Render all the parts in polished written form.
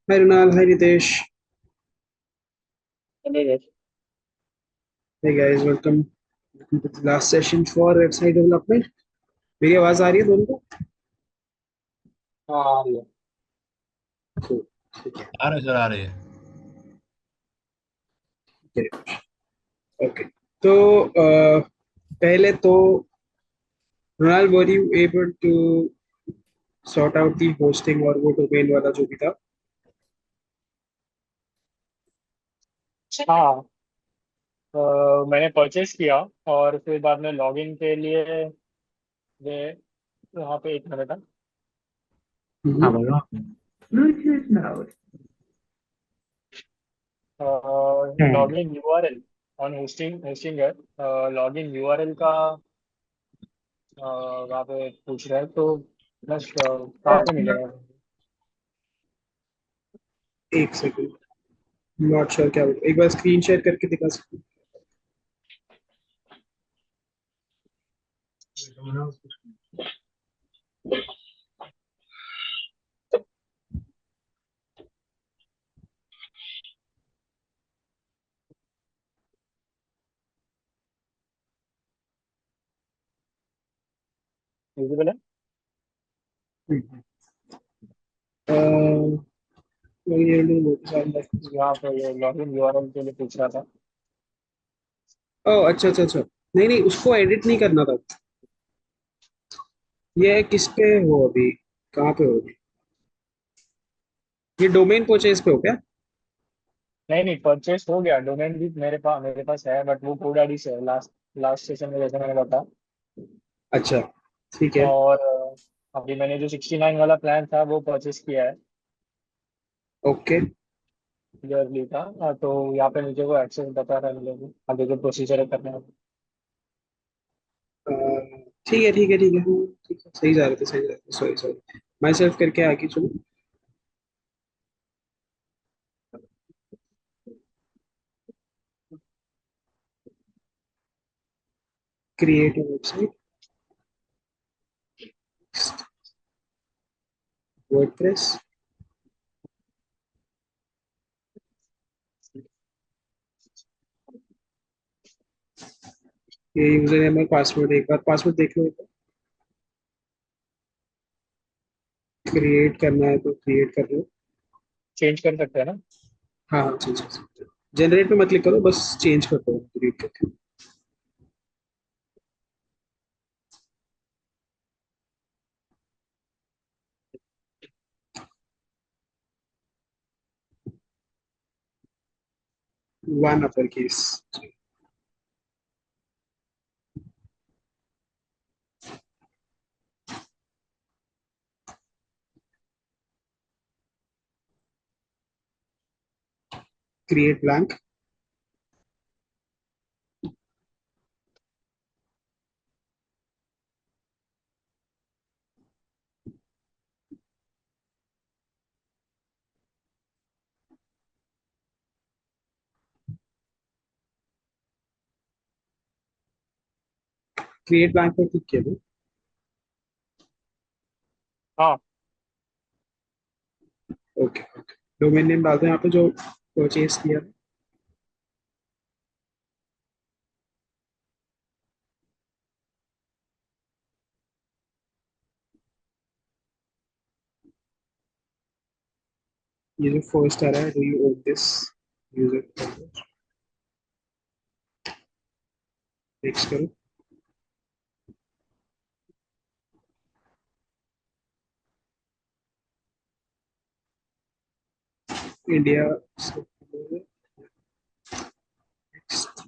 Hi Runal, hi Ritesh. चलिए guys। Hey guys, welcome to the last session for website development. मेरी आवाज आ रही है दोनों को? हाँ आ रही है। Cool. ठीक है, आ रहे सर आ रहे हैं। ठीक है, okay. तो पहले तो Runal, were you able to sort out the hosting और वो domain वाला जो भी था? हाँ मैंने परचेस किया और फिर बाद में लॉगिन के लिए वे वहाँ पे एक मिनट हाँ बोलो। Bluetooth mode. Login URL on hosting है। लॉगिन यूआरएल का वहाँ पे पूछ रहा है तो बस कहाँ पे मिलेगा। एक सेकंड, नॉट श्योर क्या बोल, एक बार स्क्रीन शेयर करके दिखा सकते विजिबल है। हो? notice on that. यहाँ पे ये लॉगिन यूआरएल के लिए पूछ रहा था। ओह अच्छा अच्छा अच्छा, नहीं नहीं, उसको एडिट नहीं करना था। ये किस पे हो अभी, कहाँ पे हो अभी? ये डोमेन परचेज पे हो क्या? नहीं नहीं परचेस हो गया। डोमेन भी मेरे पास है बट वो कोडाडी से है। लास्ट लास्ट सेशन में जैसे मैंने बताया। अच्छा, ठीक है। और अभी मैंने जो 69 वाला प्लान था वो परचेस किया है ओके, ईयरली का। तो यहाँ पे मुझे वो एक्सेस बता रहा है मुझे भी। आगे जो प्रोसीजर है करने का। ठीक है ठीक है ठीक है, हाँ, ठीक है, सही जा रहे थे, सही जा रहे थे, सॉरी सॉरी, माई सेल्फ करके आगे चलो। क्रिएट वेबसाइट, वर्डप्रेस, ये यूजर नेम और पासवर्ड, एक बार पासवर्ड देख लो। क्रिएट करना है तो क्रिएट कर लो। चेंज कर सकते हैं ना। हाँ हाँ, चेंज कर सकते हो, जनरेट पे मत क्लिक करो, बस चेंज कर दो क्रिएट करके। One upper case, create blank, create blank पर क्लिक किया दो। हाँ ओके ओके, डोमेन नेम डालते हैं यहाँ पे जो परचेज किया। ये जो फर्स्ट आ रहा है, do you own this user, next करो। India, next.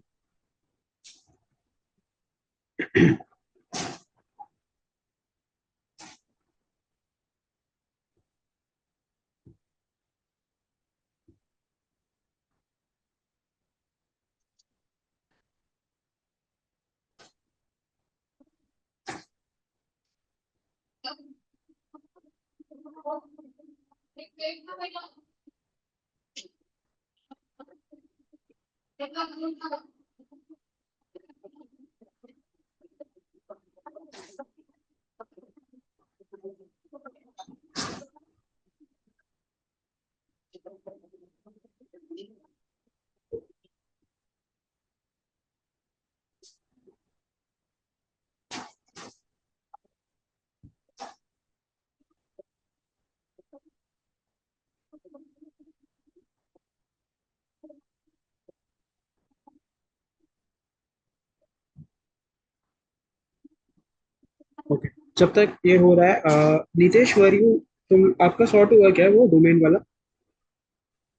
ओके, जब तक ये हो रहा है नितेश वरी, तुम आपका सॉर्ट हुआ क्या वो डोमेन वाला?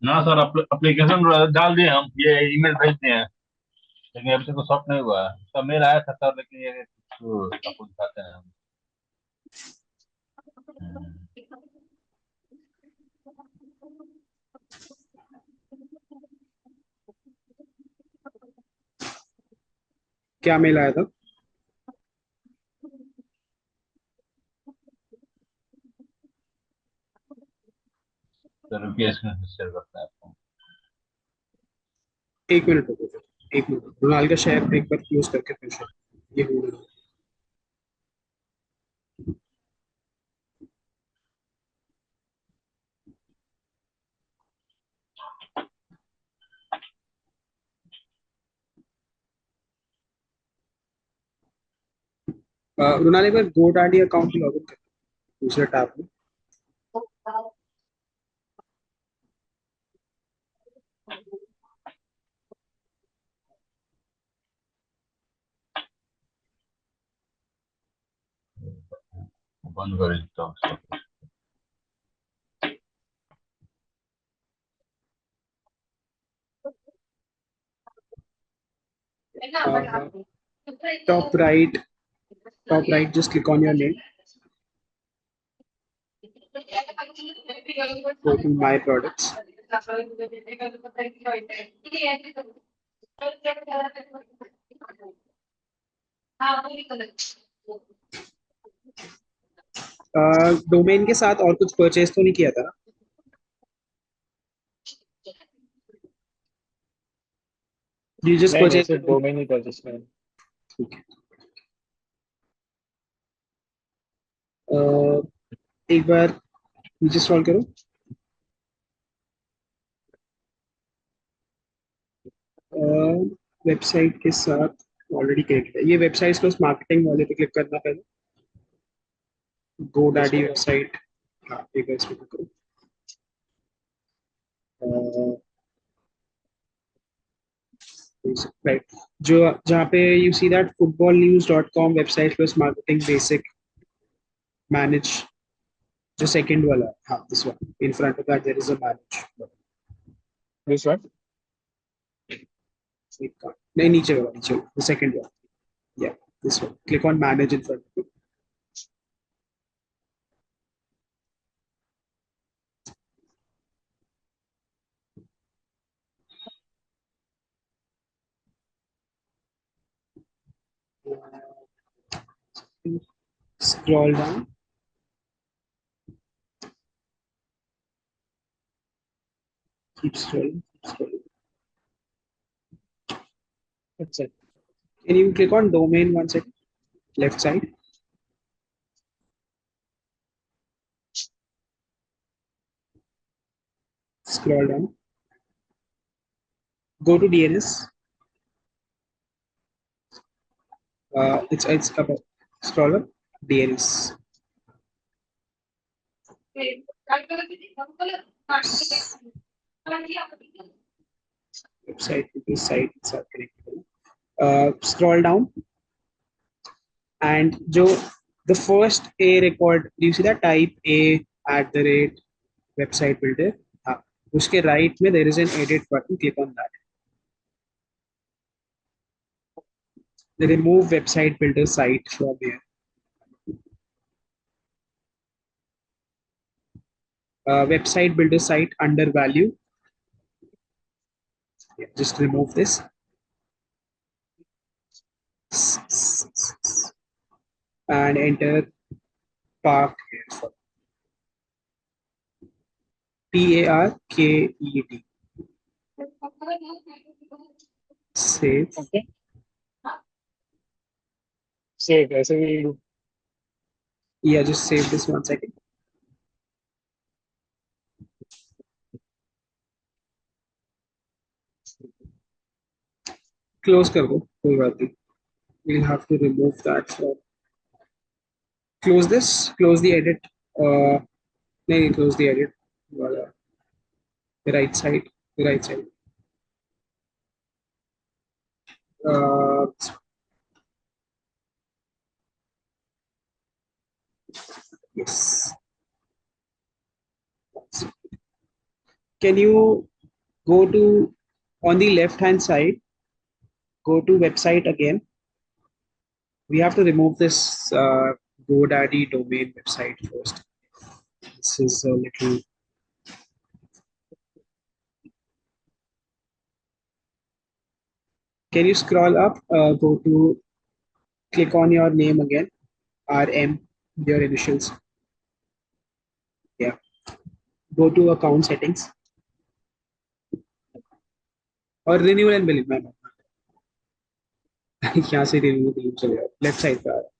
ना सर, एप्लीकेशन डाल दिए हम, ये ईमेल भेज दिए हैं, लेकिन अभी तक तो सॉफ्ट नहीं हुआ है। उसका मेल आया था सर, लेकिन ये तो आपको दिखाते हैं हम। हम्म, क्या मेल आया था? तो रुकिए, इसमें शेयर करते हैं आपको। एक मिनट रुको फिर, एक मिनट, रोनाल्ड का शेयर एक बार क्लोज करके फिर शेयर ये हो रहा। रोनाल्ड एक बार गोडाडी अकाउंट लॉग इन कर, दूसरे टैब में। बंद कर देता हूँ उसको। Top right, top right, just click on your name, go to my products. Domain के साथ और कुछ परचेज तो नहीं किया था? यू जस्ट नहीं नहीं, परचेज सिर्फ द डोमेन ही था जिसमें। डोमेन। एक बार नीचे स्क्रॉल करो। वेबसाइट के साथ ऑलरेडी कनेक्टेड है, ये वेबसाइट प्लस मार्केटिंग वाले पे क्लिक करना पहले, गो इस डैडी पर वेबसाइट। हाँ, एक बार इस पे क्लिक करो। राइट, जो जहाँ पे you see that footballnews.com website plus marketing basic manage, जो सेकंड वाला है, हाँ this one, in front of that there is a manage. This one. नहीं, नीचे वाला, नीचे वाला, सेकंड वाला, या this one, click on manage in front of it, scroll down, keep scrolling, keep scrolling. अच्छा। Can you click on domain one second, left side, scroll down, go to DNS. It's about, scroll up, DNS. Website to this site are connected. Scroll down, and जो the first A record, do you see that type A at the rate website builder? हाँ, उसके right में there is an edit button, click on that. The remove website builder site from here. Website builder site under value. Yeah, just remove this and enter park here for PARKED. Save. Okay, save ऐसे भी। Yeah, just save this 1 second. Close कर दो, कोई बात नहीं. We'll have to remove that from. Close this. Close the edit. नहीं, close the edit. वाला, the right side. The right side. Uh, Yes. Can you go to on the left hand side, go to website again. We have to remove this GoDaddy domain website first. This is a little. Can you scroll up? Go to click on your name again. RM, your initials. Yeah. Go to account settings or renewal and billing. मैं यहाँ से renewal billing चलेगा. Left side पे आ रहा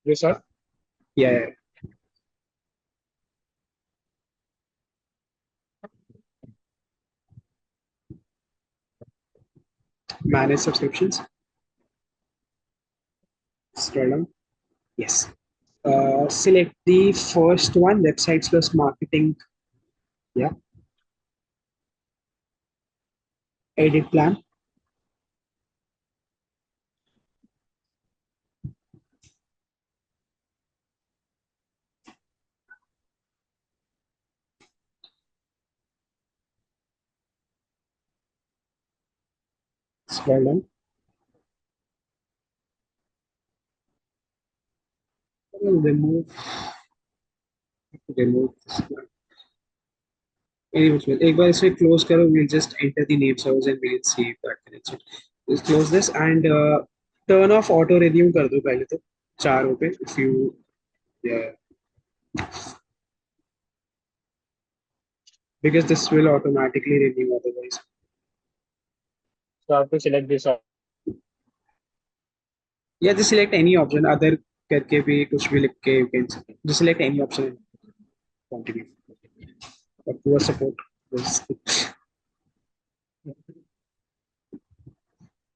Yes, sir. है. Yeah, yeah. Manage subscriptions. Scroll down. Yes. Select the first one, websites plus marketing. Yeah. Edit plan. Scroll down. Remove this one. Anyways, एक बार इसे close करो. We'll just enter the name servers and we'll see if that connects it. Just close this and turn off auto renew कर दो पहले तो चारों पे. If you yeah, because this will automatically renew otherwise. So I have to select this. Yeah, just select any option. Other करके भी कुछ भी लिख के you can just select any option and continue. But poor support was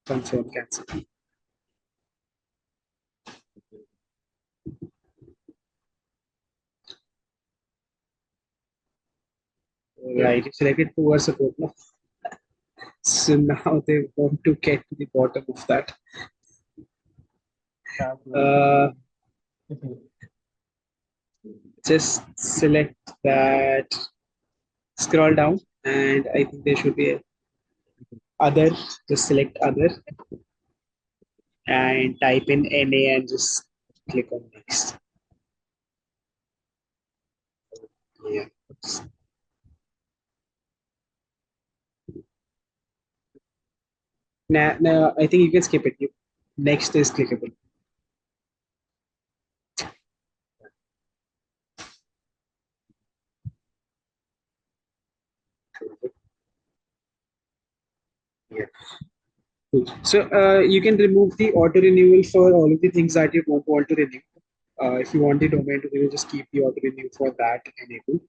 confirm cancel. Right, you selected poor support now. So now they want to get to the bottom of that. Uh, just select that, scroll down, and I think there should be a other. Just select other and type in NA and just click on next. Yeah. Now, I think you can skip it. Next is clickable. Yeah. Cool. So you can remove the auto renewal for all of the things that you don't want to renew. If you want the domain to renew, just keep the auto renew for that enabled.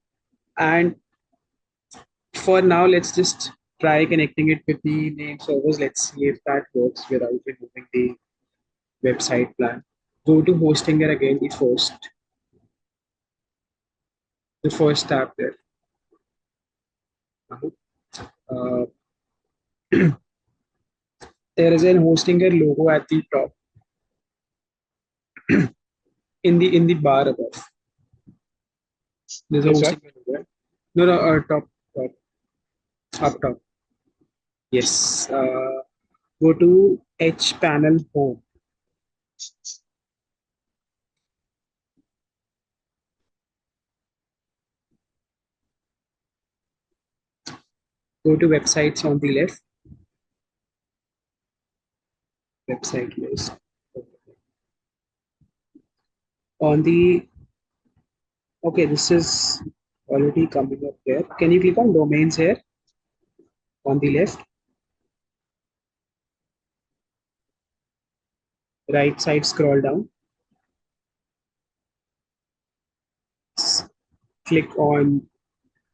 And for now, let's just try connecting it with the name servers. Let's see if that works without removing the website plan. Go to Hostinger again, the first tab there. Uh, there is a Hostinger logo at the top in the bar above. There's a Yes, sir. Hostinger logo. Right? No, no, top, up top. Yes. Go to H panel home. Go to websites on the left. Website list. On the okay, this is already coming up there. Can you click on domains here on the left? Right side scroll down. Click on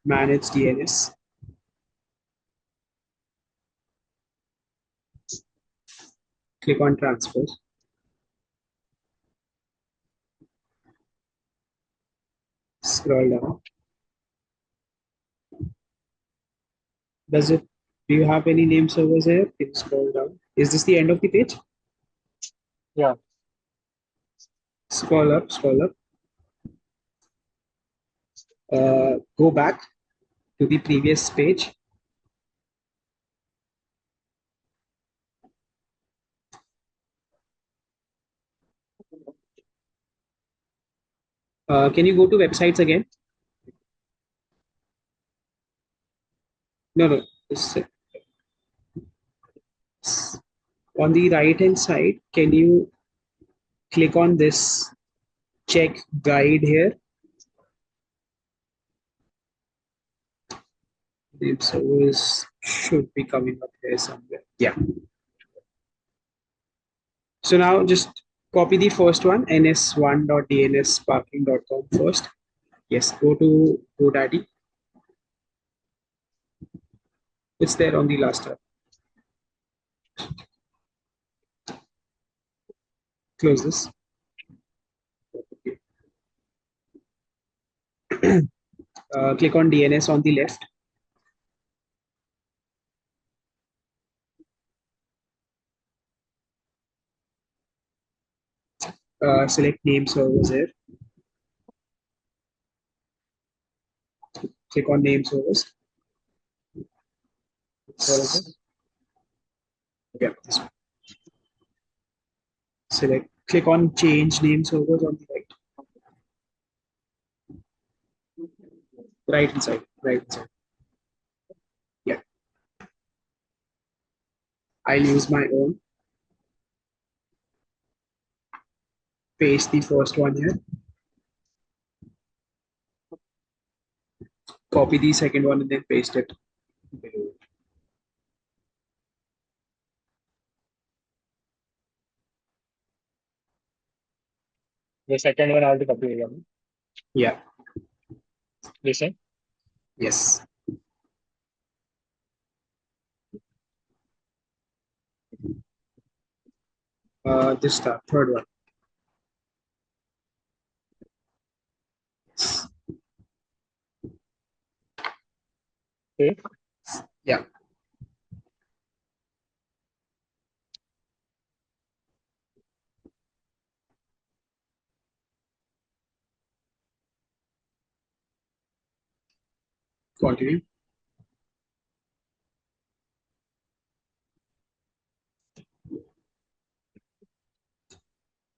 manage DNS. Click on transfers. Scroll down. Does it? Do you have any name servers here? Can you scroll down? Is this the end of the page? Yeah. Scroll up, scroll up. Go back to the previous page. Can you go to websites again? No, no. On the right hand side, can you click on this check guide here? The service should be coming up here somewhere. Yeah. So now just copy the first one, ns1.dnsparking.com first. Yes, go to GoDaddy. It's there on the last tab. Close this. Click on DNS on the left. Select name servers here. Click on name servers. What is it? Yeah, this one. Select. Click on change name servers on the right. Right inside. Right inside. Yeah. I'll use my own. Paste the first one here. Copy the second one and then paste it below. The second one I have to copy again. Yeah. Listen. Yes. This third one. Okay. Yeah. Continue.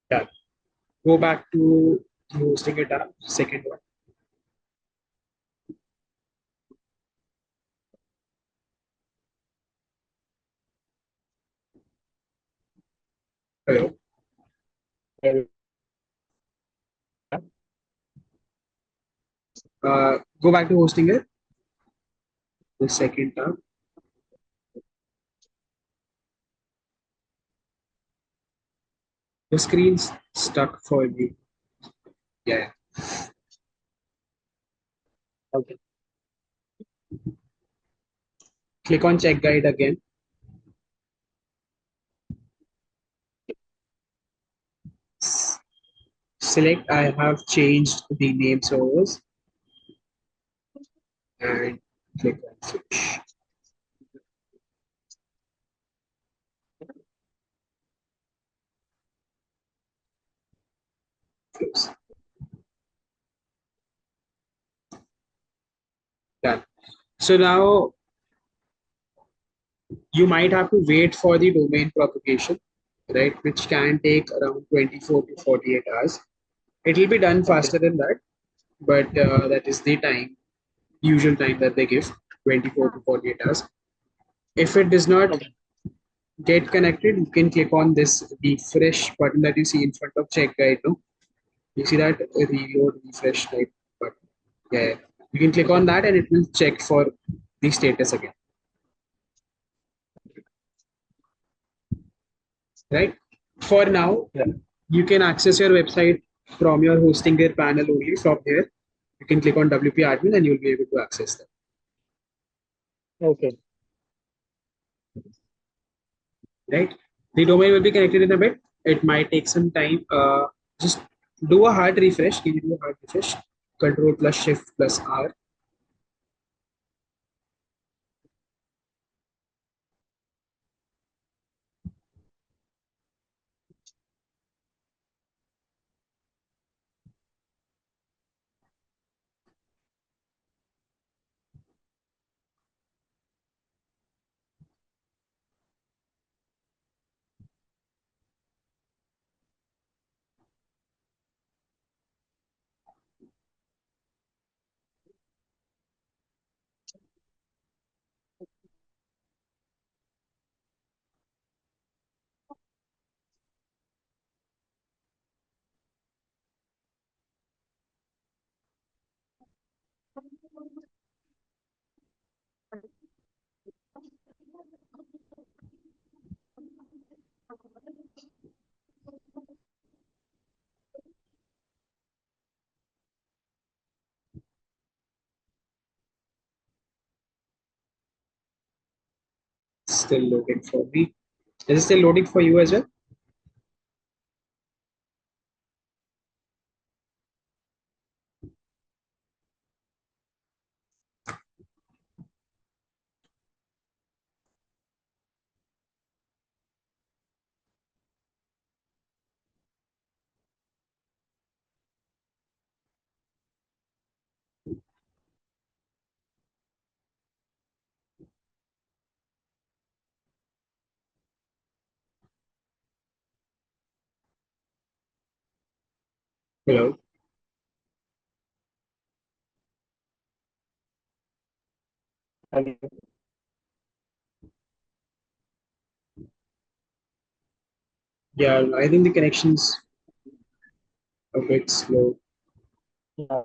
Done. Go back to the hosting it tab. Second one. Hello. Go back to hosting it. The second tab. The screen's stuck for me. Yeah. Okay. Click on check guide again. Select I have changed the name servers and click on finish. Close. Done. So now you might have to wait for the domain propagation, right? Which can take around 24 to 48 hours. It will be done Okay. faster than that, but that is the usual time that they give, 24 to 48 hours. If it does not Okay. get connected, you can click on this refresh button that you see in front of check guide. No? You see that reload refresh type button. Yeah. You can click Okay. on that and it will check for the status again. Right? For now, Yeah. you can access your website from your hosting gear panel only from here. You can click on WP admin and you'll be able to access them. Okay. Right? The domain will be connected in a bit. It might take some time. Just do a hard refresh. Can you do a hard refresh? Control plus shift plus R. still loading for me. Is it still loading for you as well? Hello. Hello. Yeah, I think the connection's a bit slow. या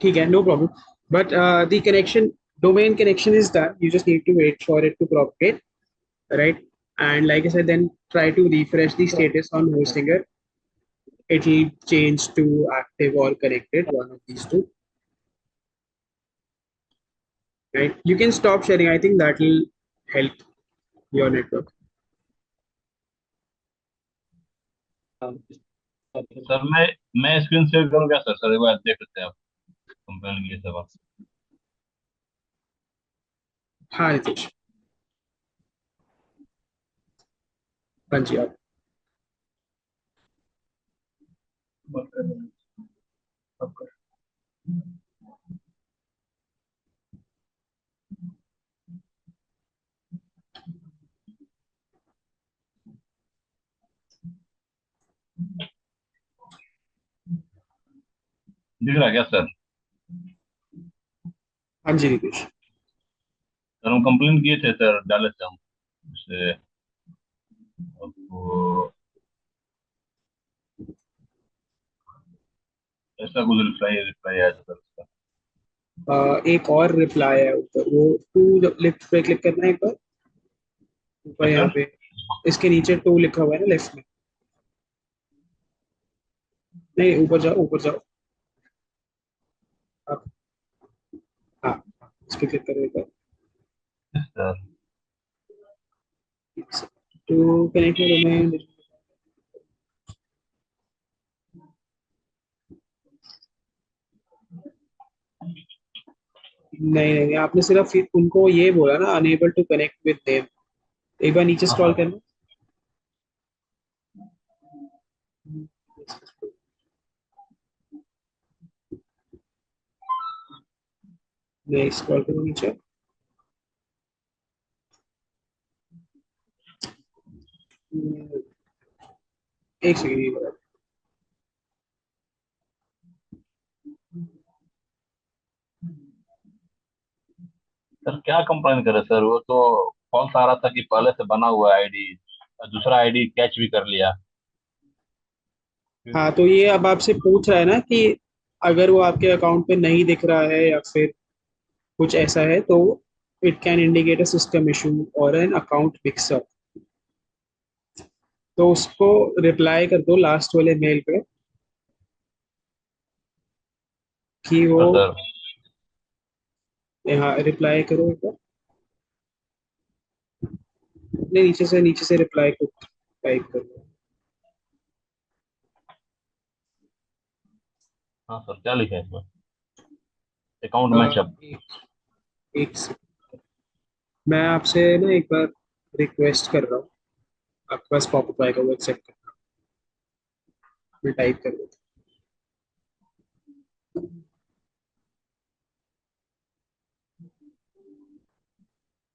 ठीक है, no problem. But the connection, domain connection is done. You just need to wait for it to propagate, right? And like I said, then try to refresh the status on Hostinger. It'll change to active or connected, one of these two, right? You can stop sharing. I think that will help your network. Sir मैं screen share करूँ क्या sir? Sir एक बार देख लेते हैं आप complain की सब आप। हाँ नितीश, हाँ जी आप। दिख रहा है क्या सर? हाँ जी नितीश। सर हम कंप्लेन किए थे सर, डाले थे हम उससे आपको ऐसा कुछ रिप्लाई रिप्लाई आया था सर उसका। एक और रिप्लाई है ऊपर, वो टू लिफ्ट पे क्लिक करना है एक बार, ऊपर क्या यहाँ सर? पे इसके नीचे टू लिखा हुआ है ना लेफ्ट में। नहीं, ऊपर जाओ, ऊपर जाओ आप। हाँ, इस पे क्लिक करो एक बार। Sir to connect domain. नहीं नहीं, आपने सिर्फ फिर उनको ये बोला ना, unable to connect with them. एक बार नीचे हाँ स्क्रॉल हाँ करना। नहीं, स्क्रॉल करो नीचे। एक सेकंड ये बता। सर क्या कंप्लेन करे सर? वो तो फॉल्स आ रहा था कि पहले से बना हुआ आईडी, दूसरा आईडी कैच भी कर लिया। हाँ, तो ये अब आपसे पूछ रहा है ना कि अगर वो आपके अकाउंट पे नहीं दिख रहा है या फिर कुछ ऐसा है, तो it can indicate a system issue और एन अकाउंट मिक्सअप। तो उसको रिप्लाई कर दो लास्ट वाले मेल पे कि वो, हाँ सर। यहाँ रिप्लाई करो एक बार। नहीं, नीचे से रिप्लाई को टाइप करो। हाँ सर, क्या लिखा है इसमें? Account matchup. एक एक सेकंड। मैं आपसे ना एक बार रिक्वेस्ट कर रहा हूँ, आपके पास पॉपअप आएगा, वो एक्सेप्ट करना। मैं टाइप कर देता हूँ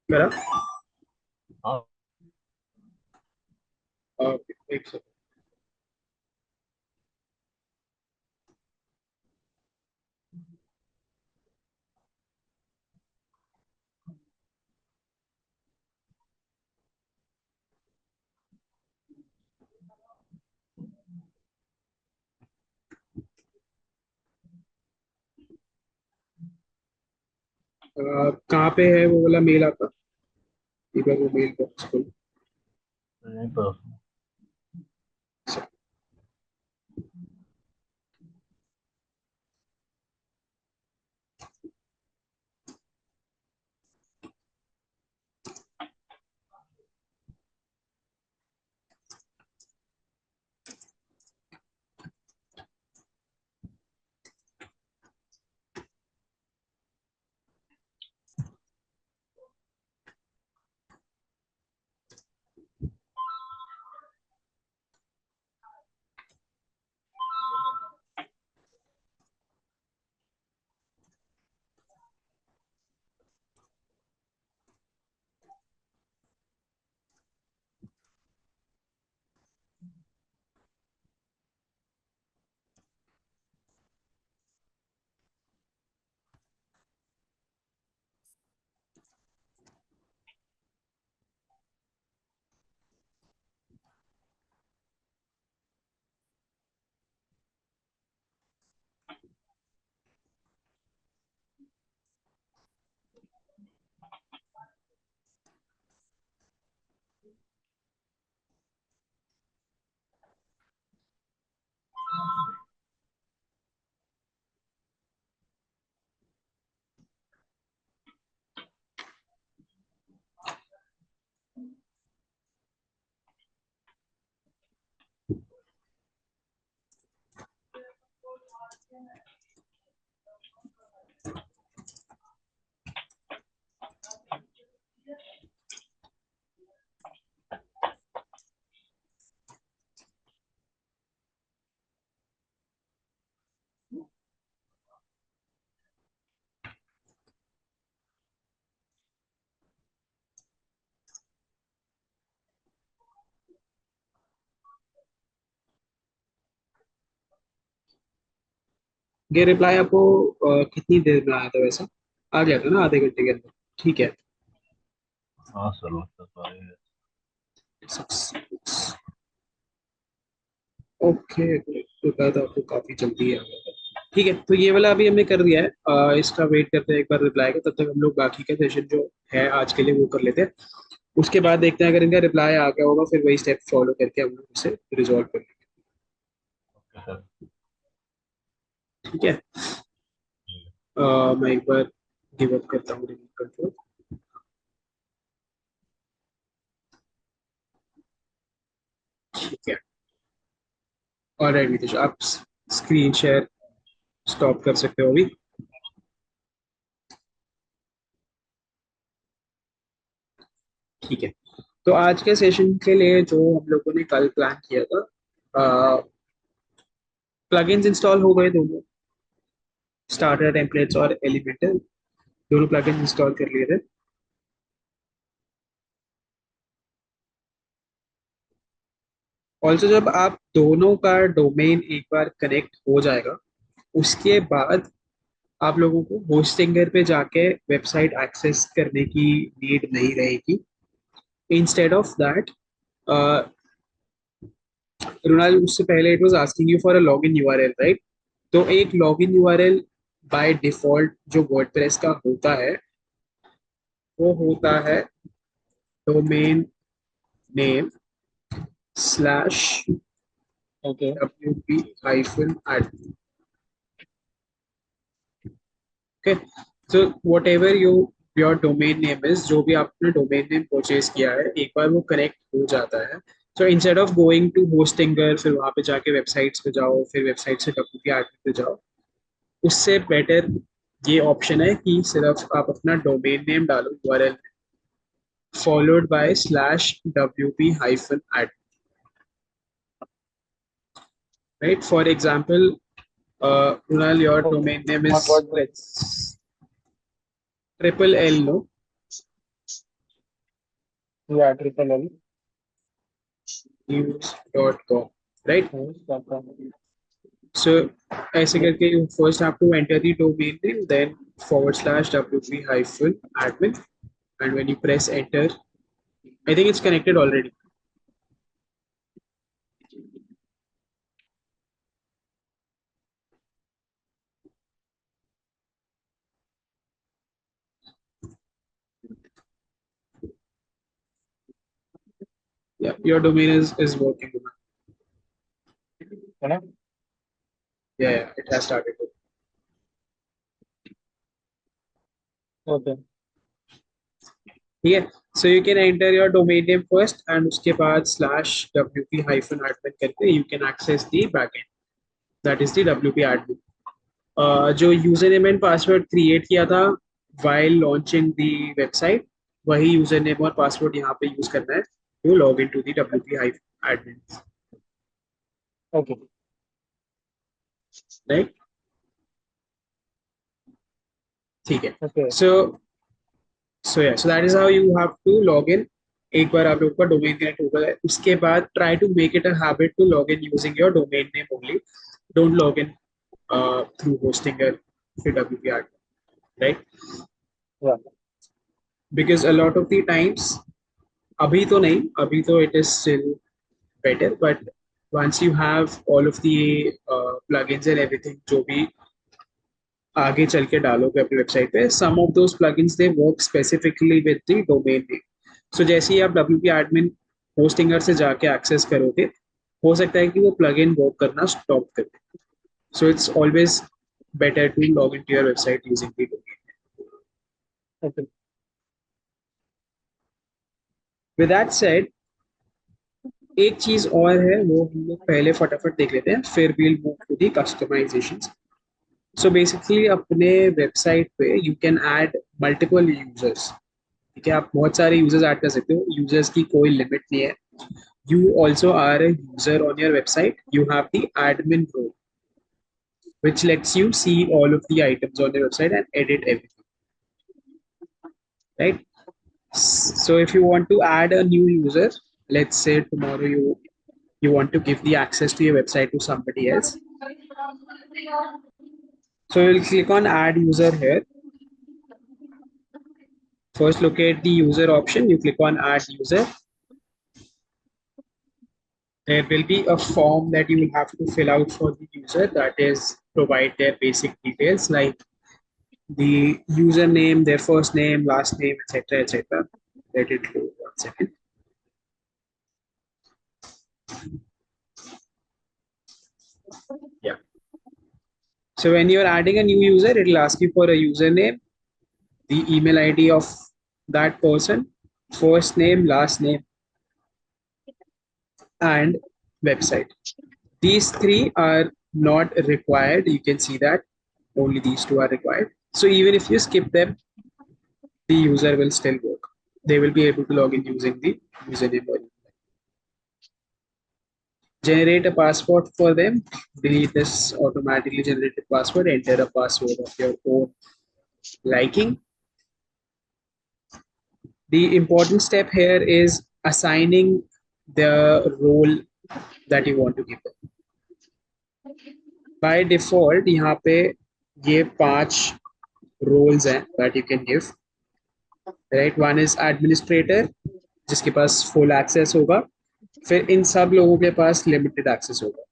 मेरा। हाँ एक सेकंड। कहाँ पे है वो वाला मेल आपका? एक बार वो मेल बॉक्स खोलो। यहीं पर। ये रिप्लाई आपको कितनी देर में आया था वैसा? आ गया था ना आधे घंटे के अंदर? ठीक है। हाँ सर मतलब तो ओके, तो था आपको काफी जल्दी आ गया था। ठीक है, तो ये वाला अभी हमने कर दिया है। इसका वेट करते हैं एक बार रिप्लाई का, तब तक हम लोग बाकी का सेशन जो है आज के लिए वो कर लेते हैं। उसके बाद देखते हैं, अगर इनका रिप्लाई आ गया होगा फिर वही स्टेप फॉलो करके हम लोग उसे रिजॉल्व कर लेंगे। Okay sir. ठीक है। मैं एक बार गिव अप करता हूँ रिमोट कंट्रोल। ठीक है। और नितिश, आप स्क्रीन शेयर स्टॉप कर सकते हो अभी। ठीक है। तो आज के सेशन के लिए जो हम लोगों ने कल प्लान किया था, प्लगइन्स इंस्टॉल हो गए दोनों, स्टार्टर टेम्पलेट्स और एलिमेंटल, दोनों प्लगइन्स इंस्टॉल कर लिए थे। ऑल्सो जब आप दोनों का डोमेन एक बार कनेक्ट हो जाएगा, उसके बाद आप लोगों को होस्टिंगर पे जाके वेबसाइट एक्सेस करने की नीड नहीं रहेगी। इंस्टेड ऑफ दैट, रोनाल्ड, उससे पहले it was asking you for a login URL, right? तो एक लॉगिन यूआरएल बाय डिफॉल्ट जो वर्डप्रेस का होता है, वो होता है domain name slash okay. wp hyphen admin। Okay, so what ever your domain name is, जो भी आपने डोमेन नेम परचेज किया है, एक बार वो कनेक्ट हो जाता है, so instead of going to Hostinger फिर वहां पे जाके वेबसाइट्स पे जाओ, फिर वेबसाइट से डब्ल्यूपी एडमिन पे जाओ, उससे बेटर ये ऑप्शन है कि सिर्फ आप अपना डोमेन नेम डालो URL, followed by slash wp hyphen admin, right? For example, Kunal, your domain name is, On WordPress. let's, triple L, no? Yeah, triple L. News.com, right? News.com. So ऐसे Yes. करके you first have to enter the domain name, then forward slash wp hyphen admin, and when you press enter, I think it's connected already. Yeah, your domain is working. है ना? Yeah, it has started. Okay. ठीक है, so you can enter your domain name first and उसके बाद slash wp hyphen admin करके you can access the backend, that is the wp admin. जो user name and password create किया था while launching the website, वही user name और password यहाँ पे यूज करना है to log in to the wp admin, Okay. Right? ठीक है। Okay. So so that is how you have to log in. एक बार आप लोग का डोमेन कनेक्ट हो गया है, उसके बाद try to make it a habit to log in using your domain name only, don't log in through Hostinger फिर wp admin, right? Yeah. Because a lot of the times, अभी तो नहीं, अभी तो it is still better, but once you have all of the plugins and everything जो भी आगे चल के डालोगे अपनी वेबसाइट पे, some of those plugins they work specifically with the domain name. So जैसे ही आप wp admin होस्टिंगर से जाके एक्सेस करोगे, हो सकता है कि वो plugin वर्क करना स्टॉप कर दे, so it's always better to log into your website using the domain. Okay. With that said, एक चीज और है, वो हम लोग पहले फटाफट देख लेते हैं, फिर we'll move to the customizations. So basically अपने वेबसाइट पे you can add multiple users. ठीक है, आप बहुत सारे यूजर्स ऐड कर सकते हो, यूजर्स की कोई लिमिट नहीं है। You also are a user on your website, you have the admin role which lets you see all of the items on your website and edit everything, right? So if you want to add a new user, let's say tomorrow you want to give the access to your website to somebody else, So you'll click on add user here. First locate the user option, you click on add user. There will be a form that you will have to fill out for the user, that is provide their basic details like the username, their first name, last name, etc. etc. Let it load 1 second. Yeah. So when you're adding a new user, it will ask you for a username, the email ID of that person, first name, last name, and website. These three are not required. You can see that only these two are required. So even if you skip them, the user will still work. They will be able to log in using the username or generate a password for them. Delete this automatically generated password. Enter a password of your own liking. The important step here is assigning the role that you want to give them. By default, यहाँ पे ये 5 roles हैं that you can give. Right, one is administrator, जिसके पास full access होगा. फिर इन सब लोगों के पास limited access होगा.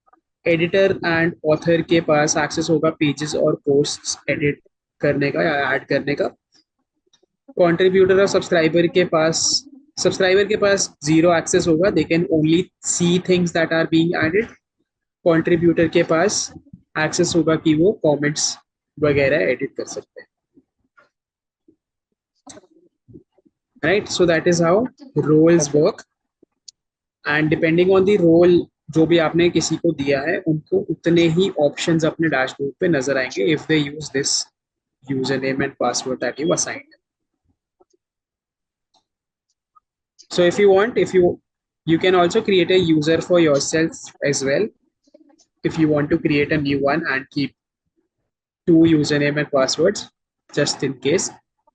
एडिटर एंड ऑथर के पास एक्सेस होगा पेजेस और पोस्ट्स एडिट करने का या ऐड करने का. कंट्रीब्यूटर और सब्सक्राइबर के पास जीरो एक्सेस होगा. They can only see things that are being added. Contributor के पास एक्सेस होगा कि वो कमेंट्स वगैरह एडिट कर सकते हैं. Right, so that is how roles work. And depending on the role जो भी आपने किसी को दिया है उनको उतने ही ऑप्शंस अपने डैशबोर्ड पे नजर आएंगे if they use this user name and password that you assigned. So if you can also create a user for yourself as well. If you want to create a new one and keep 2 username and passwords just in case,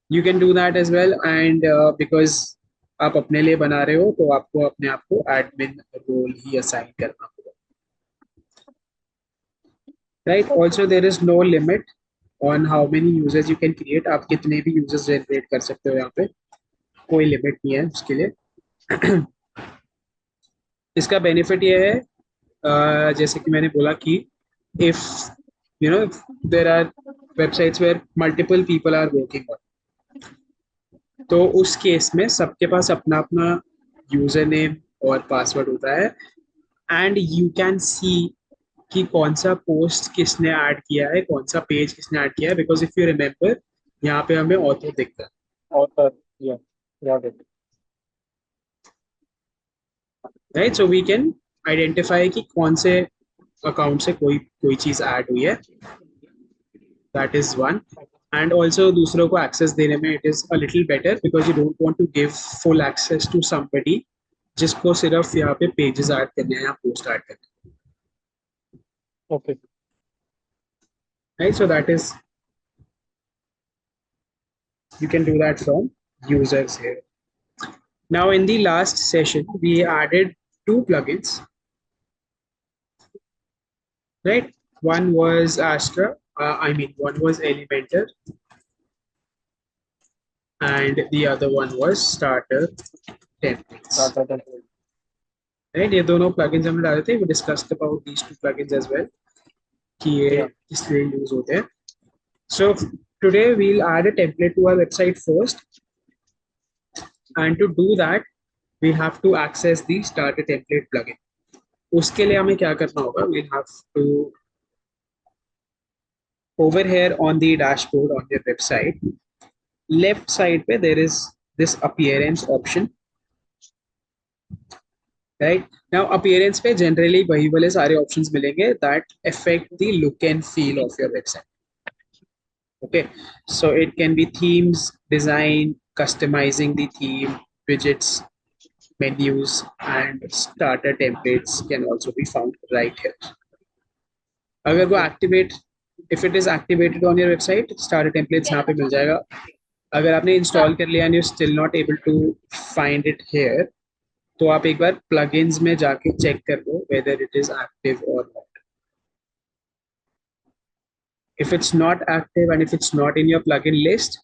you can do that as well. And because आप अपने लिए बना रहे हो तो आपको अपने आप को एडमिन रोल ही असाइन करना होगा. Right, also there is no limit on how many users you can create. आप कितने भी यूजर्स जनरेट कर सकते हो, यहाँ पे कोई लिमिट नहीं है उसके लिए. इसका बेनिफिट ये है, जैसे कि मैंने बोला कि if you know there are websites where multiple people are working on, तो उस केस में सबके पास अपना अपना यूजर नेम और पासवर्ड होता है. एंड यू कैन सी कि कौन सा पोस्ट किसने ऐड किया है, कौन सा पेज किसने ऐड किया है. बिकॉज इफ यू रिमेम्बर, यहाँ पे हमें ऑथर दिखता है. Author, yeah, got it. Right, so we can identify कि कौन से अकाउंट से कोई कोई चीज ऐड हुई है. That is one. And also दूसरों को एक्सेस देने में it is a little better because you don't want to give full access to somebody जिसको सिर्फ यहाँ पे पेजेस ऐड करने हैं या पोस्ट ऐड करने हैं. Okay. Right, so that is, you can do that from users here. Now in the last session we added 2 plugins. Right, one was Astra, one was Elementor and the other one was Starter Templates. Right, ये दोनों plugins हमने डाले थे. We discussed about these 2 plugins as well कि ये किस लिए use होते हैं. So today we'll add a template to our website first, and to do that we have to access the Starter Template plugin. उसके लिए हमें क्या करना होगा, we'll have to over here on the dashboard on your website, left side पे there is this appearance option. Right, now appearance पे generally वही वाले सारे options मिलेंगे that affect the look and feel of your website. Okay, so it can be themes, design, customizing the theme, widgets, menus, and starter templates can also be found right here. अगर वो activate, if it is activated on your website, starter templates यहाँ पे मिल जाएगा. अगर आपने install कर लिया and you're still not able to find it here, तो आप एक बार plugins में जाके check कर लो whether it is active or not. if it's not active and if it's not in your plugin list,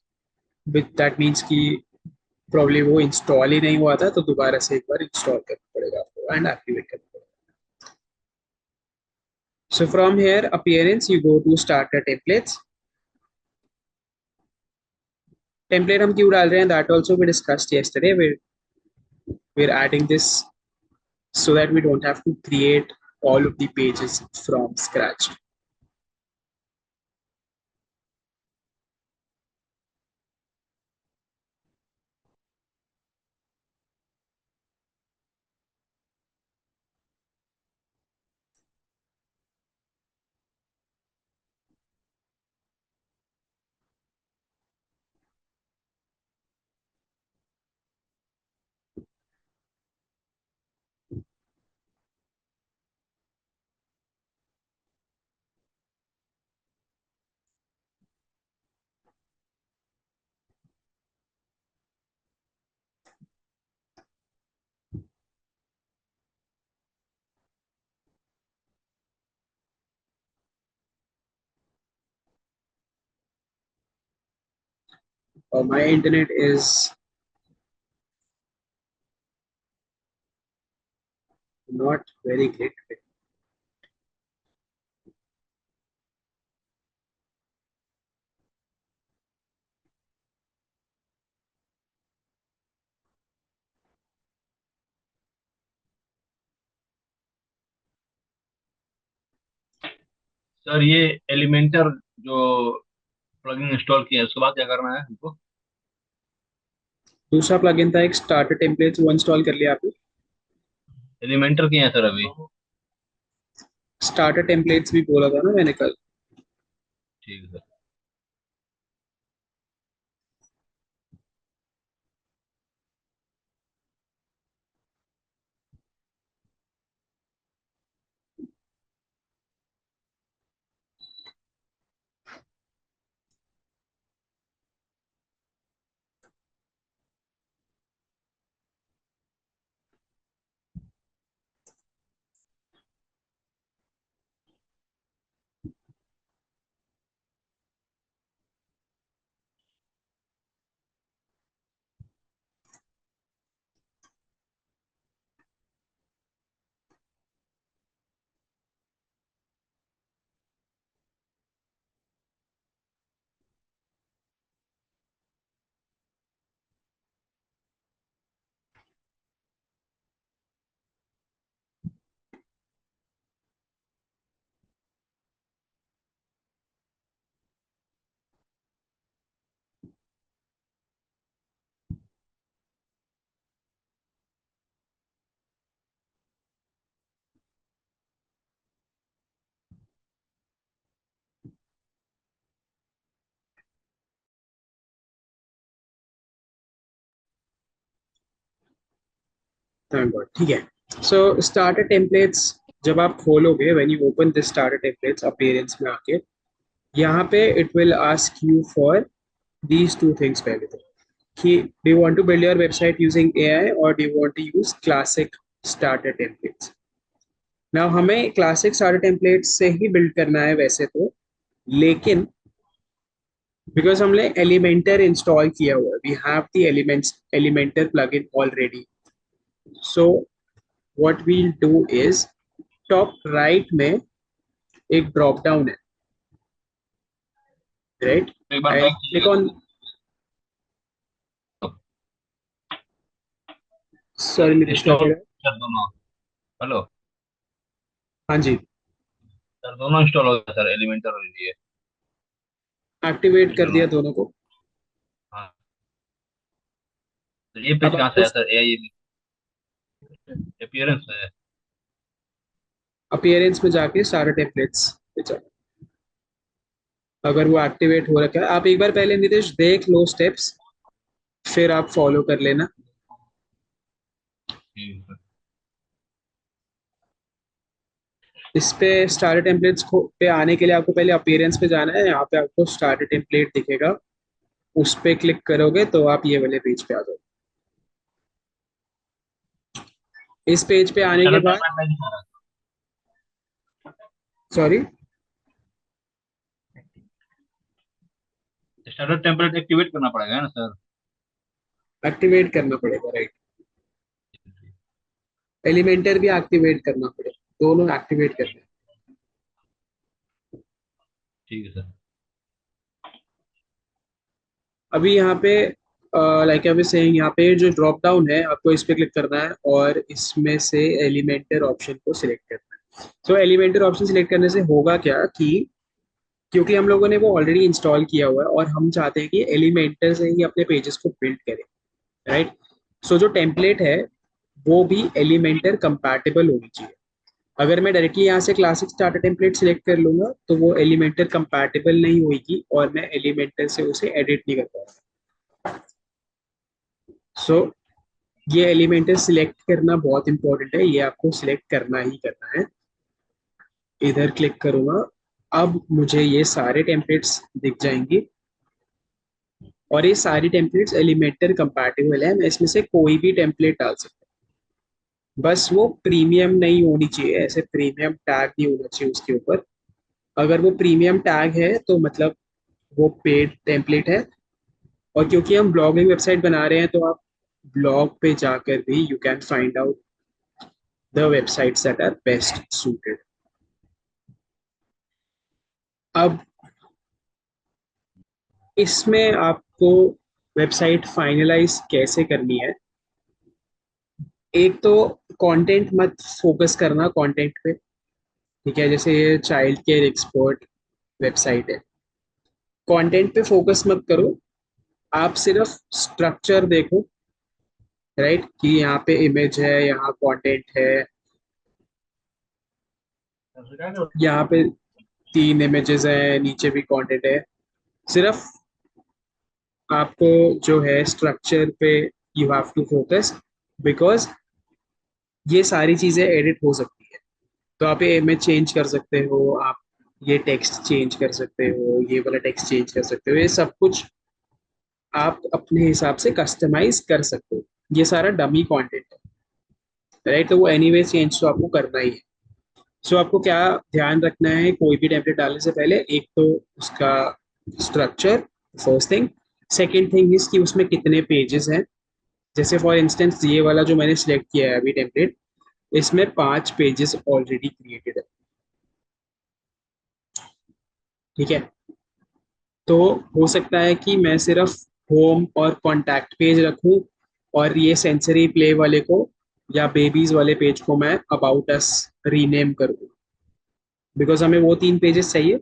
which that means कि probably वो install ही नहीं हुआ था, तो दोबारा से एक बार install करना पड़ेगा आपको and activate करना पड़ेगा. So from here appearance you go to starter templates. Template हम क्यों डाल रहे हैं, that also we discussed yesterday. We're adding this so that we don't have to create all of the pages from scratch. My internet is not very great. Sir ये Elementor जो plugin install किया है उसके बाद क्या करना है हमको? दूसरा प्लगइन था एक स्टार्टर टेम्पलेट्स, वो इंस्टॉल कर लिया आपने? एलिमेंटर किया है सर अभी। स्टार्टर टेम्पलेट्स भी बोला था ना मैंने कल. ठीक है सर। Thank God. ठीक है. सो स्टार्टर टेम्पलेट्स जब आप खोलोगे, when you open this starter templates appearance में आके, यहाँ पे it will ask you for these two things पहले तो, कि do you want to build your website using AI or do you want to use classic starter templates. Now हमें classic starter templates से ही build करना है वैसे तो, लेकिन because हमने Elementor install किया हुआ है, we have the Elementor plugin already. So what we'll do is top right में एक drop down है, right? एक बार I'll बैक click कीजिएगा। on. Sorry नितिश क्या कह इंस्टॉल रहे हैं? सर दोनों। हेलो हाँ जी. सर, दोनों इंस्टॉल हो गया सर, एलिमेंटर और ये एक्टिवेट कर इंस्टॉल दिया हो। दोनों को. हाँ, तो ये पेज अब कहाँ से आपको आया सर? एआई अपीयरेंस है। अपीयरेंस में जाके सारे टेम्पलेट्स पे जाओ. अगर वो एक्टिवेट हो रखा है, आप एक बार पहले नितिश देख लो स्टेप्स, फिर आप फॉलो कर लेना. ठीक है। इस पे स्टार्टर टेम्पलेट्स पे आने के लिए आपको पहले अपीयरेंस पे जाना है. यहाँ पे आपको स्टार्टर टेम्पलेट दिखेगा, उस पे क्लिक करोगे तो आप ये वाले पेज पे आ जाओ. इस पेज पे आने के चलो बाद, पेमेंट नहीं दिखा रहा। सॉरी स्टार्टर टेम्पलेट एक्टिवेट करना पड़ेगा ना सर? एक्टिवेट करना पड़ेगा, राइट। एलिमेंटर भी एक्टिवेट करना पड़ेगा, दोनों एक्टिवेट करना है। ठीक है सर। अभी यहाँ पे लाइक आई वाज सेइंग, यहाँ पे जो ड्रॉप डाउन है आपको इस पे क्लिक करना है और इसमें से एलिमेंटर ऑप्शन को सिलेक्ट करना है। सो एलिमेंटर ऑप्शन सिलेक्ट करने से होगा क्या कि क्योंकि हम लोगों ने वो ऑलरेडी इंस्टॉल किया हुआ है और हम चाहते हैं कि एलिमेंटर से ही अपने पेजेस को बिल्ड करें, राइट। सो जो टेम्पलेट है वो भी एलिमेंटर कंपैटिबल होनी चाहिए। अगर मैं डायरेक्टली यहाँ से क्लासिक स्टार्टर टेम्पलेट सिलेक्ट कर लूंगा तो वो एलिमेंटर कंपैटिबल नहीं होगी और मैं एलिमेंटर से उसे एडिट नहीं कर पाऊंगा। सो ये एलिमेंटर सिलेक्ट करना बहुत इंपॉर्टेंट है, ये आपको सिलेक्ट करना ही करना है। इधर क्लिक करूंगा, अब मुझे ये सारे टेम्पलेट्स दिख जाएंगी और ये सारी टेम्पलेट्स एलिमेंटर कंपैटिबल है। मैं इसमें से कोई भी टेम्पलेट डाल सकता हूँ, बस वो प्रीमियम नहीं होनी चाहिए, ऐसे प्रीमियम टैग नहीं होना चाहिए उसके ऊपर। अगर वो प्रीमियम टैग है तो मतलब वो पेड टेम्पलेट है। और क्योंकि हम ब्लॉगिंग वेबसाइट बना रहे हैं तो आप ब्लॉग पे जाकर भी you can find out the websites that are best suited. अब इसमें आपको वेबसाइट फाइनलाइज कैसे करनी है, एक तो कंटेंट मत फोकस करना कंटेंट पे, ठीक है। जैसे ये चाइल्ड केयर एक्सपर्ट वेबसाइट है, कंटेंट पे फोकस मत करो, आप सिर्फ स्ट्रक्चर देखो, राइट। कि यहाँ पे इमेज है, यहाँ कंटेंट है, यहाँ पे 3 इमेजेस हैं, नीचे भी कंटेंट है। सिर्फ आपको जो है स्ट्रक्चर पे you have to focus, because ये सारी चीजें एडिट हो सकती है। तो आप ये इमेज चेंज कर सकते हो, आप ये टेक्स्ट चेंज कर सकते हो, ये वाला टेक्स्ट चेंज कर सकते हो, ये सब कुछ आप अपने हिसाब से कस्टमाइज कर सकते हो। ये सारा डमी कंटेंट है, राइट। तो वो एनीवे चेंज तो आपको करना ही है। सो आपको क्या ध्यान रखना है कोई भी टेम्पलेट डालने से पहले, एक तो उसका structure, first thing. Second thing is कि उसमें कितने पेजेस हैं। जैसे फॉर इंस्टेंस ये वाला जो मैंने सिलेक्ट किया है अभी टेम्पलेट, इसमें 5 पेजेस ऑलरेडी क्रिएटेड है, ठीक है। तो हो सकता है कि मैं सिर्फ होम और कॉन्टैक्ट पेज रखूं और ये सेंसरी प्ले वाले को या बेबीज वाले पेज को मैं अबाउट अस रीनेम कर दूं, बिकॉज हमें वो 3 पेजेस चाहिए।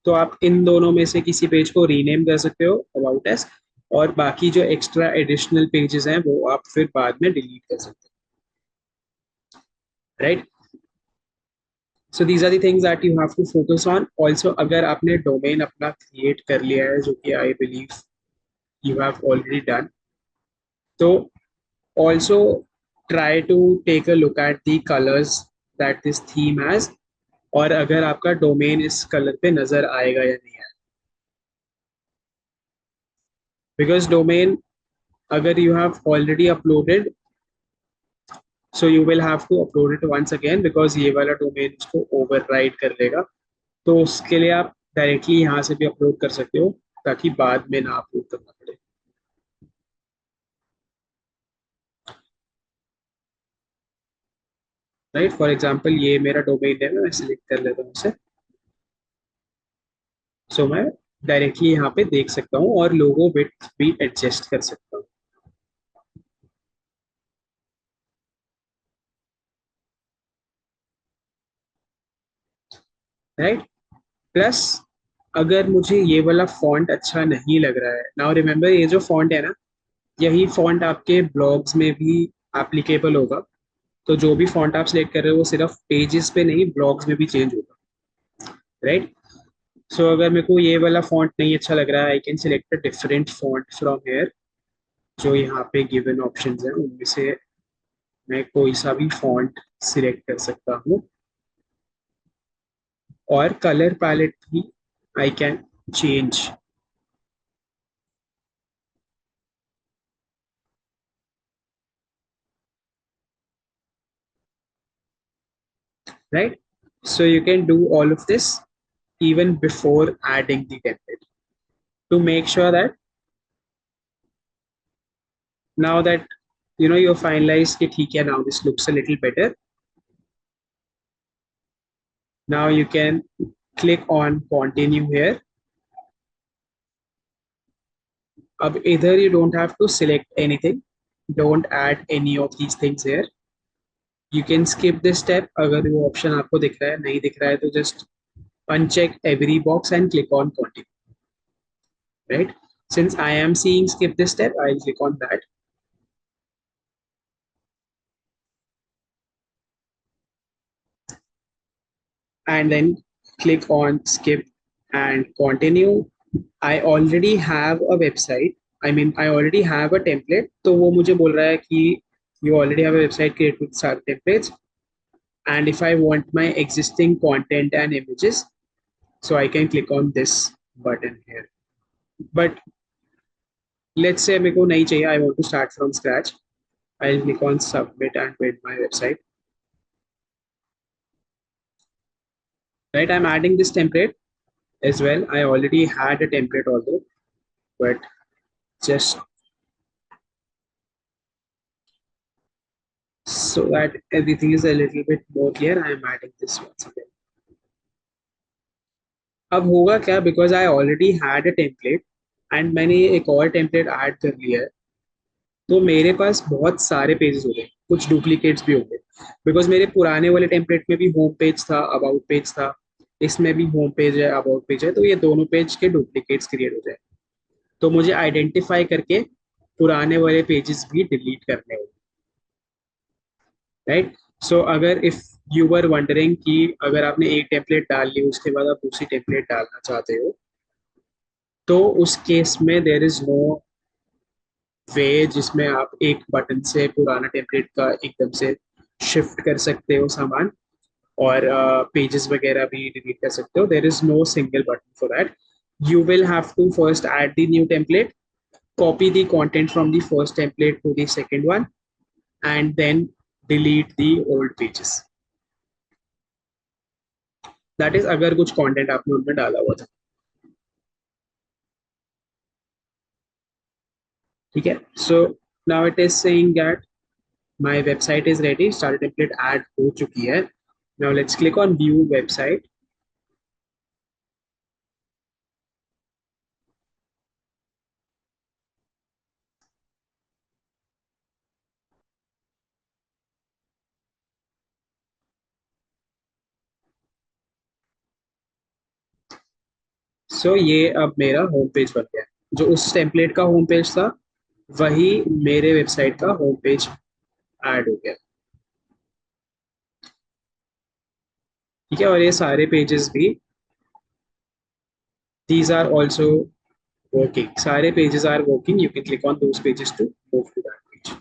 तो आप इन दोनों में से किसी पेज को रीनेम कर सकते हो अबाउट अस, और बाकी जो एक्स्ट्रा एडिशनल पेजेस हैं वो आप फिर बाद में डिलीट कर सकते हो, right. So these are the things that you have to focus on also. अगर आपने डोमेन अपना क्रिएट कर लिया है, जो कि I believe you have already done, तो also try to take a look at the colors that this theme has, और अगर आपका डोमेन इस कलर पे नजर आएगा या नहीं आएगा। बिकॉज डोमेन अगर you have already uploaded, so you will have to upload it once again, because ये वाला डोमेन इसको ओवरराइड कर लेगा। तो उसके लिए आप डायरेक्टली यहाँ से भी अपलोड कर सकते हो ताकि बाद में ना अपलोड करना पड़े, राइट। फॉर एग्जाम्पल ये मेरा डोमेन है, मैं सिलेक्ट कर लेता हूँ इसे। सो मैं डायरेक्टली यहाँ पे देख सकता हूँ और लोगो विड्थ भी एडजस्ट कर सकता हूँ, राइट। प्लस अगर मुझे ये वाला फॉन्ट अच्छा नहीं लग रहा है, नाउ रिमेम्बर ये जो फॉन्ट है ना, यही फॉन्ट आपके ब्लॉग्स में भी एप्लीकेबल होगा। तो जो भी फॉन्ट आप सिलेक्ट कर रहे हो वो सिर्फ पेजेस पे नहीं, ब्लॉग्स में भी चेंज होगा, राइट। सो अगर मेरे को ये वाला फॉन्ट नहीं अच्छा लग रहा है, I can select a different font from here. जो यहाँ पे गिवन ऑप्शंस हैं उनमें से मैं कोई सा भी फॉन्ट सिलेक्ट कर सकता हूँ, और कलर पैलेट भी I can change, right? So you can do all of this even before adding the template. to make sure that now that you're finalized it, now this looks a little better. Now you can click on continue here. Either you don't have to select anything, don't add any of these things here. You can skip this step. अगर वो option आपको दिख रहा है, नहीं दिख रहा है तो just uncheck every box and click on continue. Right? Since I am seeing skip this step, I'll click on that. And then click on skip and continue. I already have a website. I already have a template. तो वो मुझे बोल रहा है कि you already have a website created with start templates. And if I want my existing content and images, so I can click on this button here. But let's say मेरे को नहीं चाहिए, I want to start from scratch. I'll click on submit and build my website. Right, I'm adding this template as well. I already had a template although, but just so that everything is a little bit more clear, I am adding this once again. अब होगा क्या, because I already had a template and मैंने एक और template add कर लिया है, तो मेरे पास बहुत सारे पेजेस हो गए, कुछ डुप्लीकेट्स भी हो गए, बिकॉज मेरे पुराने वाले टेम्पलेट में भी होम पेज था, अबाउट पेज था, इसमें भी होम पेज है, अबाउट पेज है, तो ये दोनों पेज के डुप्लीकेट्स क्रिएट हो जाए, तो मुझे आइडेंटिफाई करके पुराने वाले पेजेस भी डिलीट करने होंगे. राइट, सो अगर इफ यू वर वंडरिंग कि अगर आपने एक टेम्पलेट डाल ली उसके बाद आप दूसरी टेम्पलेट डालना चाहते हो, तो उस केस में देयर इज नो वे जिसमें आप एक बटन से पुराना टेम्पलेट का एकदम से शिफ्ट कर सकते हो सामान और पेजेस वगैरह भी डिलीट कर सकते हो. There is no single button for that. You will have to first add the new template, copy the content from the first template to the second one, and then delete the old pages. That is अगर कुछ content आपने उनमें डाला हुआ था. ठीक है, so now it is saying that my website is ready, start template add हो चुकी है. Now let's click on view website. So ये अब मेरा होम पेज बन गया. जो उस टेम्पलेट का होम पेज था वही मेरे वेबसाइट का होम पेज ऐड हो गया. ठीक है, और ये सारे पेजेस भी, these are also working. सारे pages are working. You can click on those pages to move to that page.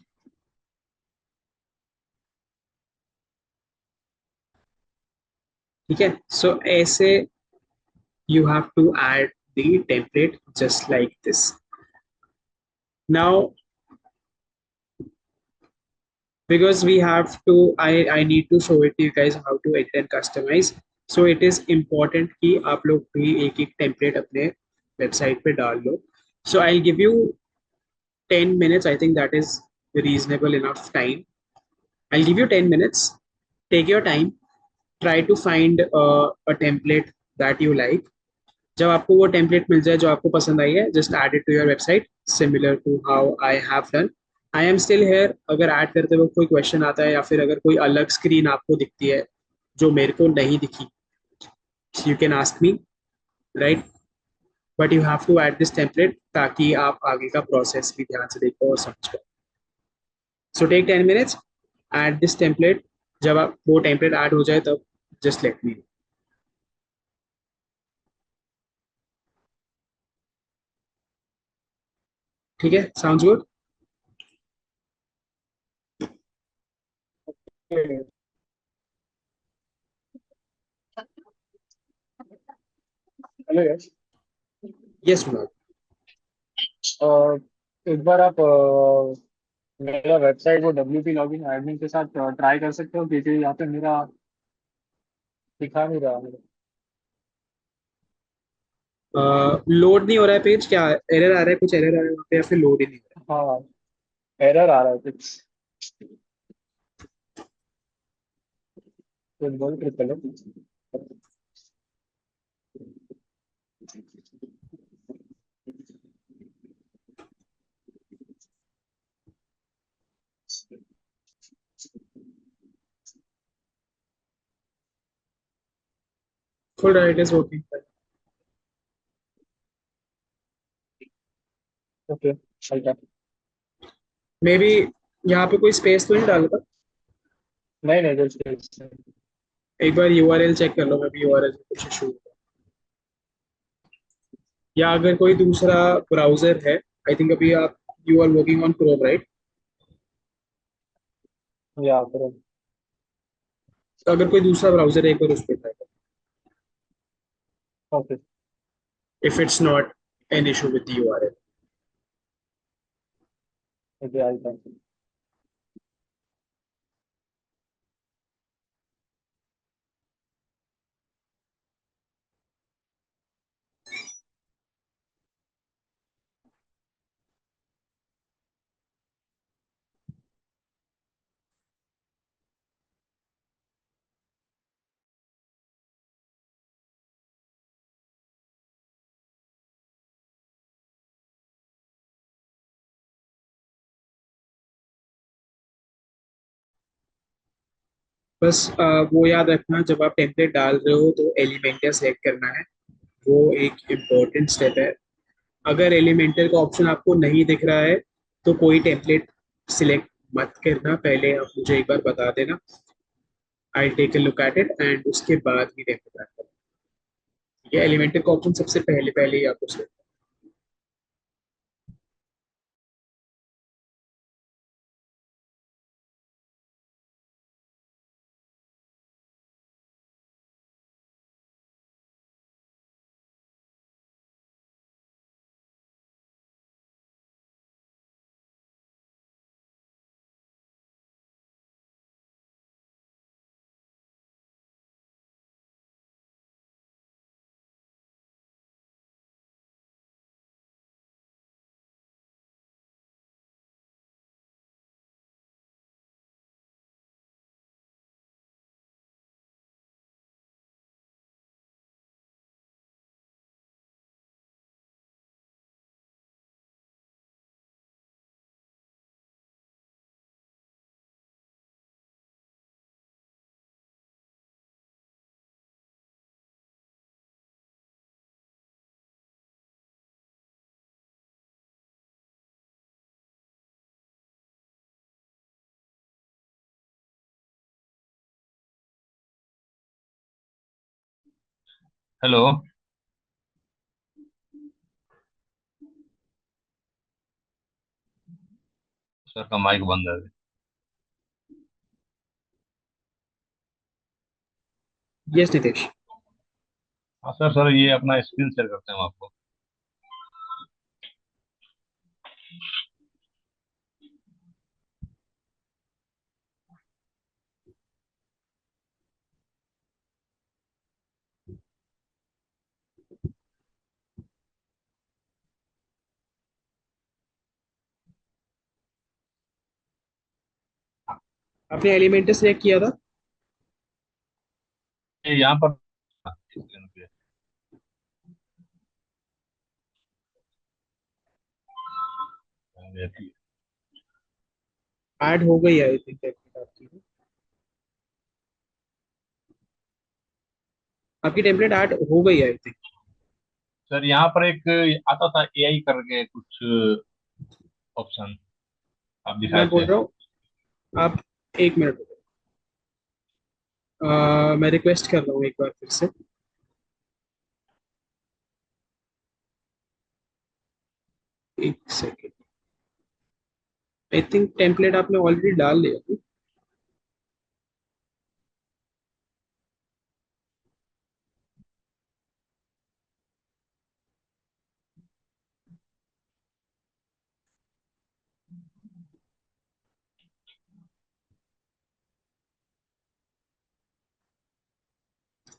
ठीक है, so ऐसे you have to add the template just like this. Now because we have to, I need to show it to you guys how to edit and customize. So it is important कि आप लोग भी एक एक template अपने website पे डाल लो. So I'll give you 10 minutes. I think that is reasonable enough time. I'll give you 10 minutes. Take your time. Try to find a template that you like. जब आपको वो टेम्पलेट मिल जाए जो आपको पसंद आई है, just add it to your website similar to how I have done. I am still here. अगर ऐड करते वक्त कोई क्वेश्चन आता है या फिर अगर कोई अलग स्क्रीन आपको दिखती है जो मेरे को नहीं दिखी, you can ask me. Right, but you have to add this template ताकि आप आगे का प्रोसेस भी ध्यान से देखो और समझ पाओ. So take 10 minutes, add this template. जब आप वो टेम्पलेट ऐड हो जाए तब जस्ट लेट मी नो. ठीक है, साउंड्स गुड. हेलो यश। यस कुणाल. एक बार आप मेरा वेबसाइट वो WP लॉगिन एडमिन के साथ ट्राई कर सकते हो, क्योंकि यहाँ पे मेरा दिखा नहीं रहा है। लोड नहीं हो रहा है पेज, क्या एरर आ रहा है, कुछ एरर आ रहा है वहाँ पे, या फिर लोड ही नहीं हो हाँ, एरर आ रहा है कुछ। कुछ बोल ट्रिपल है। रहा? Full right is working. Okay, चल रहा है। मे बी यहाँ पे कोई स्पेस तो नहीं डाला था। नहीं नहीं, जस्ट एक बार यूआरएल चेक कर लो, मे बी यूआरएल में कुछ इशू, या अगर कोई दूसरा ब्राउजर है। आई थिंक अभी आप, you are working on Chrome right? या फिर। तो अगर कोई दूसरा ब्राउजर है, एक बार उस पर ट्राई करो, okay, if it's not an issue with URL. Okay, I think. बस वो याद रखना, जब आप टेम्पलेट डाल रहे हो तो एलिमेंटर सेलेक्ट करना है। वो एक इम्पोर्टेंट स्टेप है। अगर एलिमेंटर का ऑप्शन आपको नहीं दिख रहा है तो कोई टेम्पलेट सिलेक्ट मत करना, पहले आप मुझे एक बार बता देना। I take a look at it and उसके बाद ही टेम्पलेट ऐड करना। ये एलिमेंटर का ऑप्शन सबसे पहले पहले ही आपको select हेलो। सर का माइक बंद है। यस नितेश। हाँ सर, सर ये अपना स्क्रीन शेयर करते हैं हम आपको। आपने एलिमेंटर सेलेक्ट किया था? ये यहाँ पर स्क्रीन पे। ठीक ऐड हो गई आई थिंक टेम्पलेट आपकी। आपकी टेम्पलेट ऐड हो गई आई थिंक। सर, यहाँ पर एक आता था एआई करके कुछ ऑप्शन आप दिखाए मैं बोल थे। रहा हूँ, आप एक मिनट रुको। मैं रिक्वेस्ट कर रहा हूँ एक बार फिर से। एक सेकेंड। आई थिंक टेम्पलेट आपने ऑलरेडी डाल लिया थी।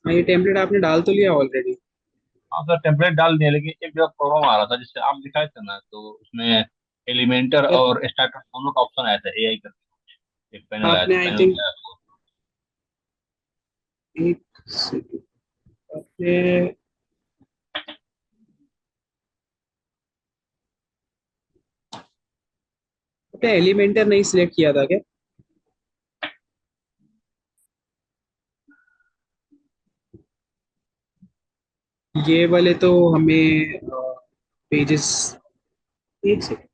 हाँ, ये टेम्पलेट आपने डाल तो लिया ऑलरेडी। हाँ सर, टेम्पलेट डाल दिए, लेकिन एक जगह प्रॉब्लम आ रहा था, जिससे आप दिखाए थे ना, तो उसमें एलिमेंटर सर और स्टार्टर दोनों का ऑप्शन आया था, एआई करके एक पैनल आया आपने था, आई पैनल थिंक क्या है आपको? एक second, आपने आपने एलिमेंटर नहीं सिलेक्ट किया था क्या? ये वाले तो हमें पेजेस, एक सेकंड,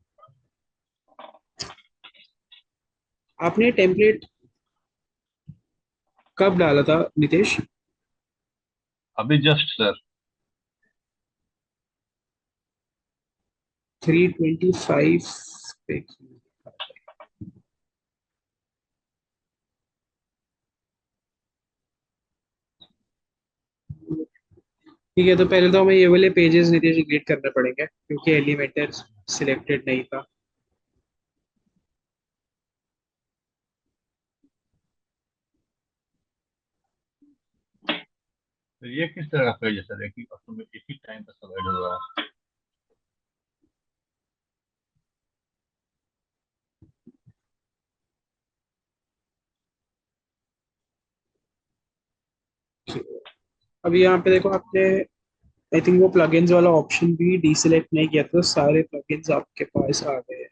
आपने टेम्पलेट कब डाला था नितेश? अभी जस्ट सर। 325 पे। ठीक है, तो पहले तो हमें ये वाले पेजेस नितेश डिलीट करने पड़ेंगे क्योंकि एलिमेंटर सिलेक्टेड नहीं था। तो ये किस तरह का पेज है सर, एक ही ऑटोमेटिक, एक ही टाइम पर सब ऐड हो रहा है? अब यहाँ पे देखो, आपने आई थिंक वो प्लगइन्स वाला ऑप्शन भी डीसिलेक्ट नहीं किया, तो सारे प्लगइन्स आपके पास आ गए हैं।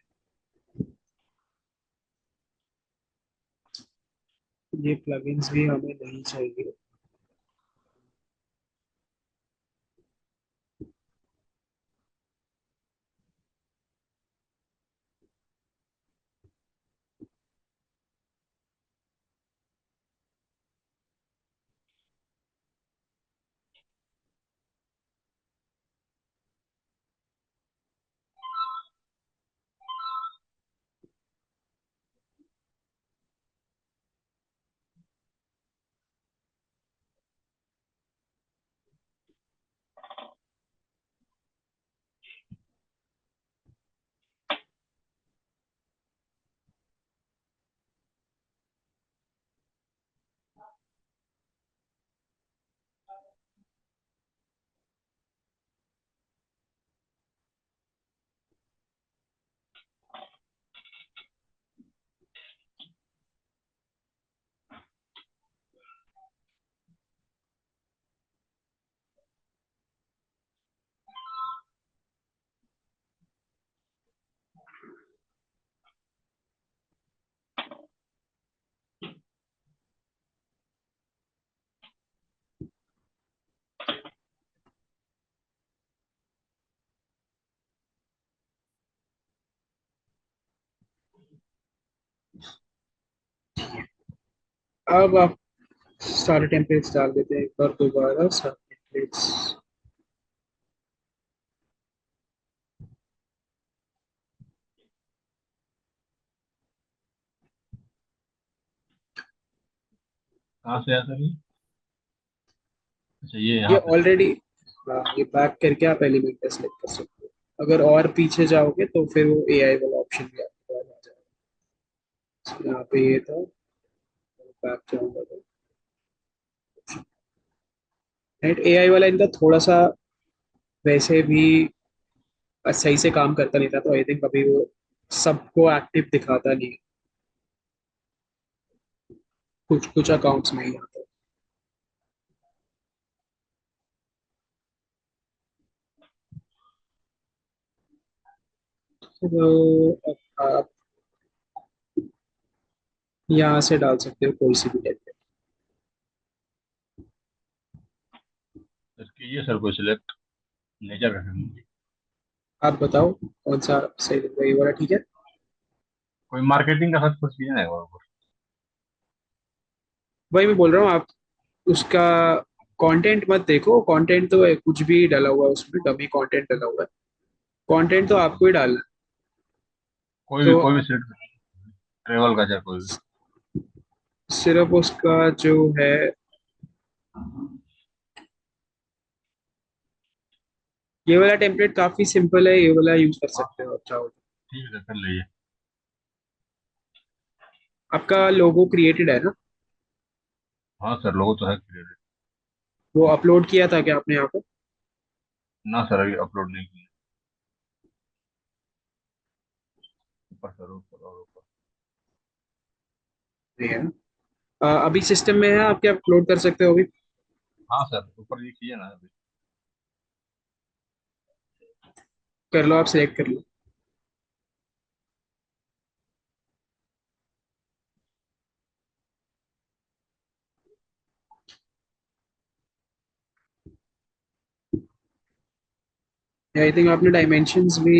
ये प्लगइन्स भी हमें नहीं चाहिए। अब आप सारे टेम्पलेट्स डाल देते हैं एक बार दोबारा, सारे टेम्पलेट्स। कहाँ से आया सर ये? अच्छा, ये ये यहाँ से सर। ऑलरेडी, हाँ, ये बैक करके आप एलिमेंटर सेलेक्ट कर सकते हो। अगर और पीछे जाओगे तो फिर वो एआई वाला ऑप्शन भी आपके पास आ जाएगा। यहाँ पे ये था, बैक जाऊंगा तो राइट, एआई वाला इनका थोड़ा सा वैसे भी सही से काम करता नहीं था, तो आई थिंक अभी वो सबको एक्टिव दिखाता नहीं है, कुछ कुछ अकाउंट्स में ही आता है। तो अब आप यहाँ से डाल सकते हो कोई सी भी टेम्पलेट। इसके ये सर कोई सिलेक्ट नेचर का करना। आप बताओ कौन सा सही लग रहा है, ये वाला ठीक है? कोई मार्केटिंग का सर कुछ भी है वो? वही मैं बोल रहा हूँ, आप उसका कंटेंट मत देखो, कंटेंट तो कुछ भी डाला हुआ है उसमें, डमी कंटेंट डाला हुआ है, कंटेंट तो आपको ही डालना है। तो कोई भी सिलेक्ट, ट्रेवल का चाहे कोई भी। सिर्फ उसका जो है, ये वाला टेम्पलेट काफी सिंपल है, ये वाला यूज कर हाँ सकते हो आप चाहो तो। ठीक है, कर लीजिए। आपका लोगो क्रिएटेड है ना? हाँ सर, लोगो तो है क्लियर। वो अपलोड किया था क्या आपने यहाँ पे? ना सर अभी अपलोड नहीं किया। ऊपर सर ऊपर और ऊपर। नहीं है। अभी सिस्टम में है आपके, आप अपलोड कर सकते हो अभी। हाँ सर ऊपर ये किया ना अभी। कर लो, आप सिलेक्ट कर लो। आई थिंक आपने डायमेंशंस भी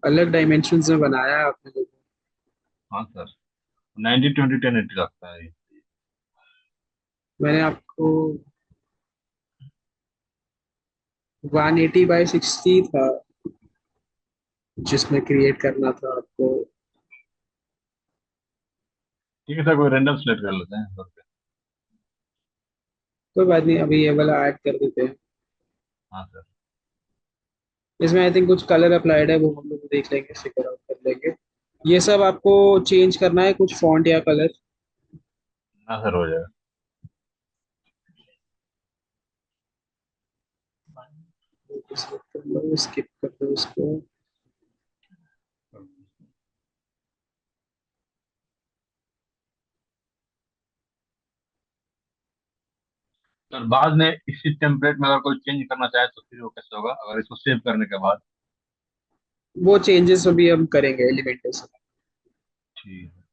अलग डायमेंशंस में बनाया है आपने। हाँ सर 90 20 10 80 रखता है ये। मैंने आपको 180 by 60 था जिसमें क्रिएट करना था आपको। ठीक है सर कोई रेंडम सेलेक्ट कर लेते हैं सर। कोई बात नहीं, अभी ये वाला ऐड कर देते हैं। हाँ सर। इसमें आई थिंक कुछ कलर अप्लाइड है, वो हम लोग देख लेंगे, फिगर आउट कर लेंगे। ये सब आपको चेंज करना है, कुछ फॉन्ट या कलर। ना सर हो जाएगा। स्किप कर दो इसको। सर बाद में इसी टेम्पलेट में अगर कोई चेंज करना चाहे तो फिर वो कैसे होगा अगर इसको सेव करने के बाद? वो चेंजेस अभी हम करेंगे एलिमेंट से। ठीक है।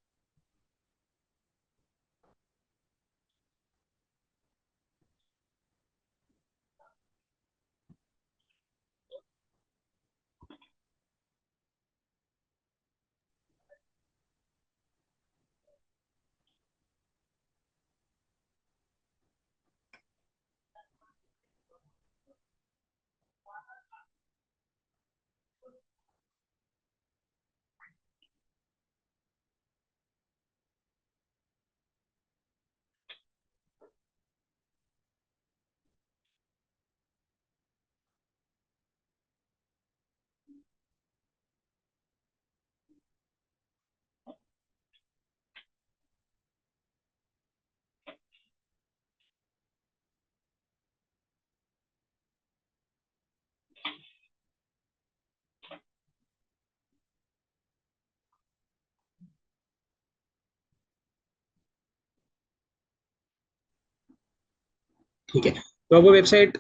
ठीक है, तो अब वो वेबसाइट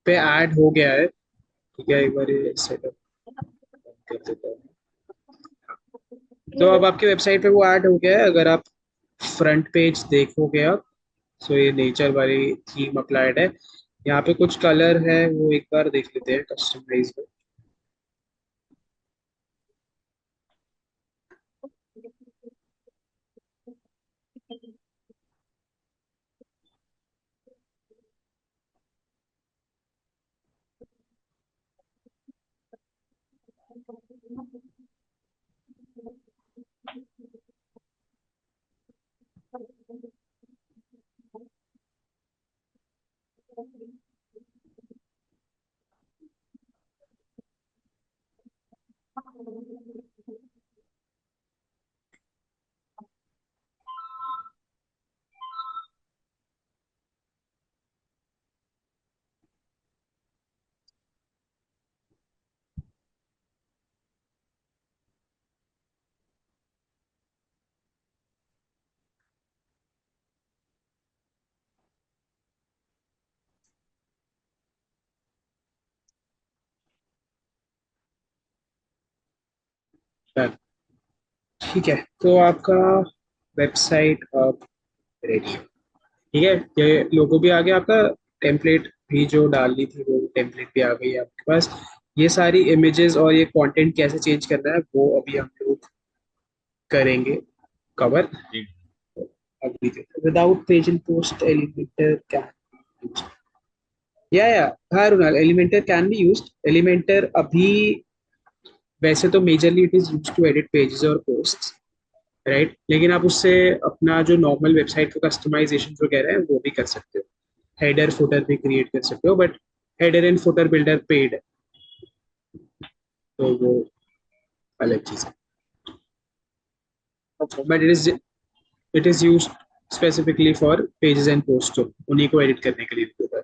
पे ऐड हो गया है। ठीक है, एक बार ये सेटअप कर देता हूँ। तो अब आपके वेबसाइट पे वो ऐड हो गया है। अगर आप फ्रंट पेज देखोगे आप, सो ये नेचर वाली थीम अप्लाइड है। यहाँ पे कुछ कलर है, वो एक बार देख लेते हैं कस्टमाइज में। Done। ठीक है, तो आपका वेबसाइट अब रेडी है। ठीक है, ये लोगो भी आ गया आपका। टेम्पलेट भी जो डालनी थी वो टेम्पलेट भी आ गई है आपके पास। ये सारी इमेजेस और ये कंटेंट कैसे चेंज करना है वो अभी हम लोग करेंगे कवर। ठीक। अभी without page in post Elementor can, या हाँ Runal, Elementor can be used. Elementor अभी वैसे तो majorly it is used to edit pages और पोस्ट्स, राइट। लेकिन आप उससे अपना जो नॉर्मल वेबसाइट का कस्टमाइजेशन वगैरह है वो भी कर सकते हो। हेडर फुटर भी क्रिएट कर सकते हो, but header and footer builder paid है, तो वो अलग चीज है। But it is use specifically for pages and post, उन्हीं को एडिट करने के लिए होता है।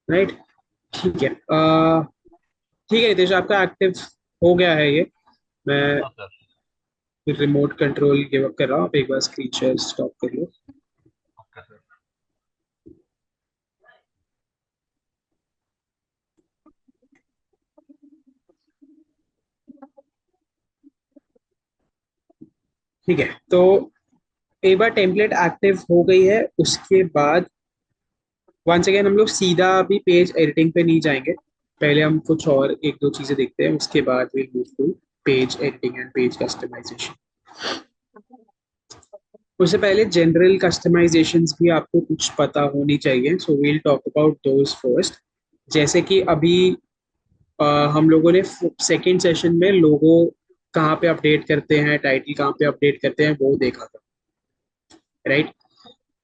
राइट, ठीक है। ठीक है नितेश, आपका एक्टिव हो गया है ये। मैं हाँ sir. Remote control give up कर रहा हूँ, आप एक बार स्क्रीन शेयर स्टॉप कर लो। Okay sir. ठीक है, तो एक बार टेम्पलेट एक्टिव हो गई है, उसके बाद वंस अगेन हम लोग सीधा भी पेज एडिटिंग पे नहीं जाएंगे। पहले हम कुछ और एक दो चीजें देखते हैं, उसके बाद will move to page editing and page customization. उससे पहले जनरल कस्टमाइजेशंस भी आपको कुछ पता होनी चाहिए, so we'll talk about those first. जैसे कि अभी अ, हम लोगों ने सेकेंड सेशन में लोगो कहाँ पे अपडेट करते हैं, टाइटल कहाँ पे अपडेट करते हैं वो देखा था, राइट।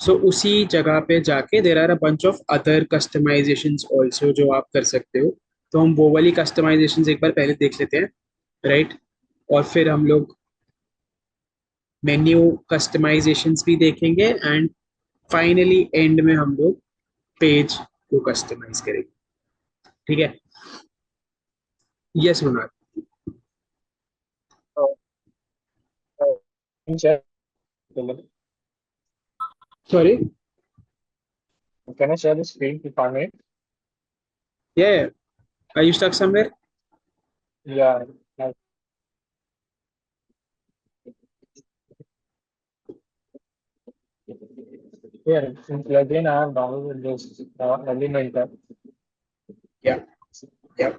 सो उसी जगह पे जाके there are a bunch of other customizations also जो आप कर सकते हो। तो हम वो वाली कस्टमाइजेशंस एक बार पहले देख लेते हैं, राइट। और फिर हम लोग मेन्यू कस्टमाइजेशंस भी देखेंगे, एंड फाइनली एंड में हम लोग पेज को कस्टमाइज करेंगे, ठीक है। Yes Ronald. Sorry. Can I share the screen if I may? ये are you stuck somewhere? Yeah. Here, since again I have downloaded this Elementor. या या,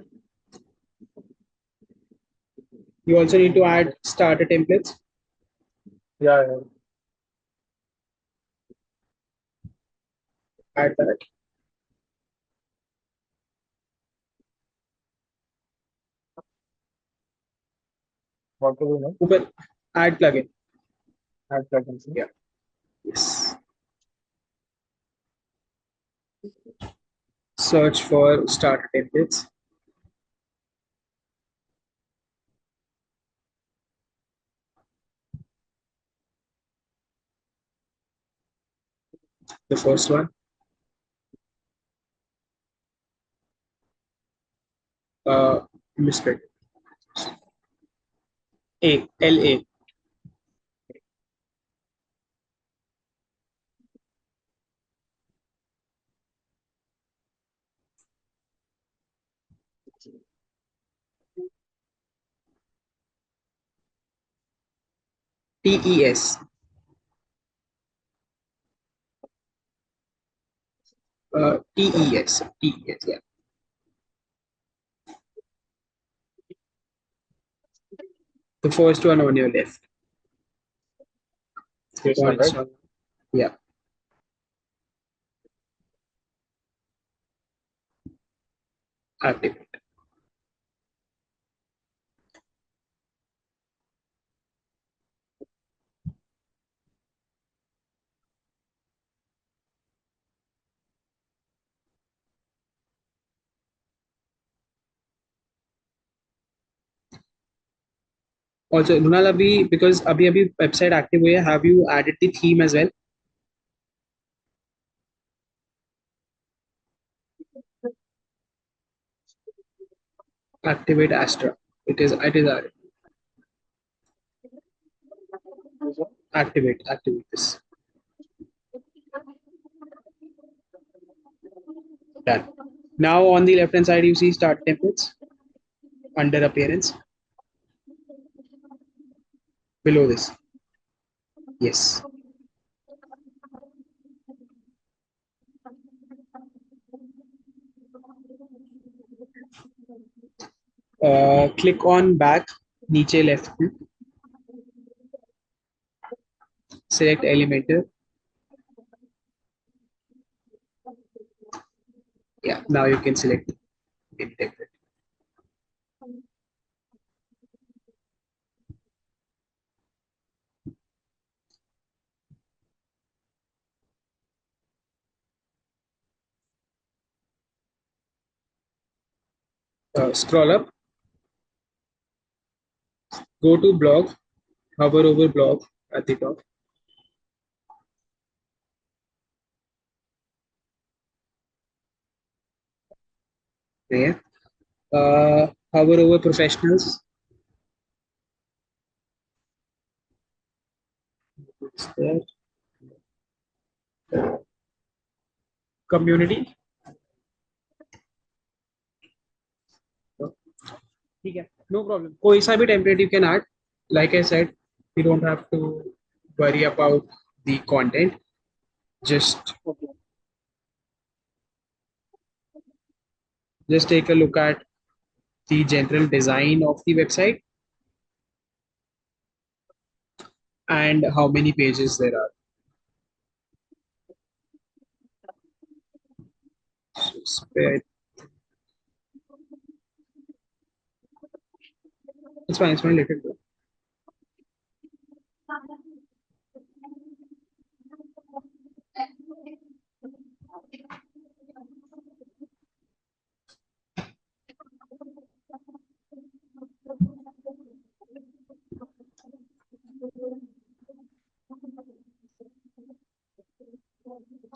you also need to add starter templates. Yeah, yeah. Add that. What do we know? ऊपर add plugin. Add plugins. Yeah. Yes. Search for starter templates. The first one. Misspelled. A. TES. TES. TES. Yeah. The first one on your left. Click This on one, right? install. Yeah. Activate. Also, Runal, abhi, because abhi website active हुई है, have you added the theme as well? Activate Astra. It is added. This one. Activate this. Done. Now on the left hand side you see start templates under appearance. Below this. Yes. Click on back. नीचे left में. Select Elementor. Yeah. Now you can select the template. Scroll up. go to blog, hover over blog at the top. There. Hover over professionals. It's there. Community. ठीक है, no problem. कोई सा भी template you can add. Like I said, you don't have to worry about the content. Just Okay. just take a look at the general design of the website and how many pages there are. So it's fine, let it go.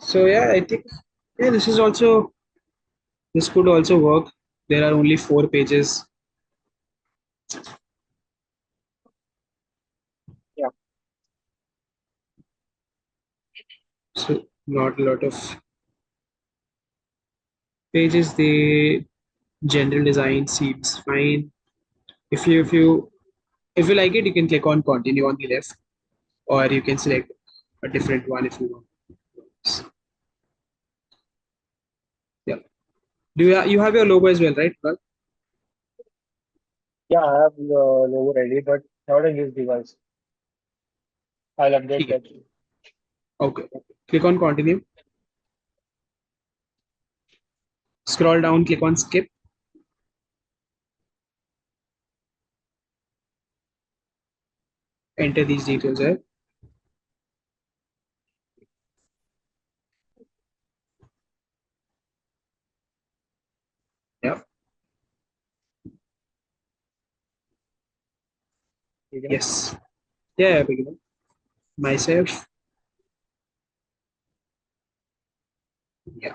So yeah, I think yeah, this could also work. There are only 4 pages, Yeah. so not a lot of pages. The general design seems fine. If you like it, you can click on continue on the left, or you can select a different one if you want. Yeah. You have your logo as well, right? Well, Yeah, I have the logo ready, but not in this device. I'll update okay. that. Okay. Click on continue. Scroll down, click on skip. Enter these details here. Yeah. Beginning. Yes. Yeah, beginner. Myself. Yeah.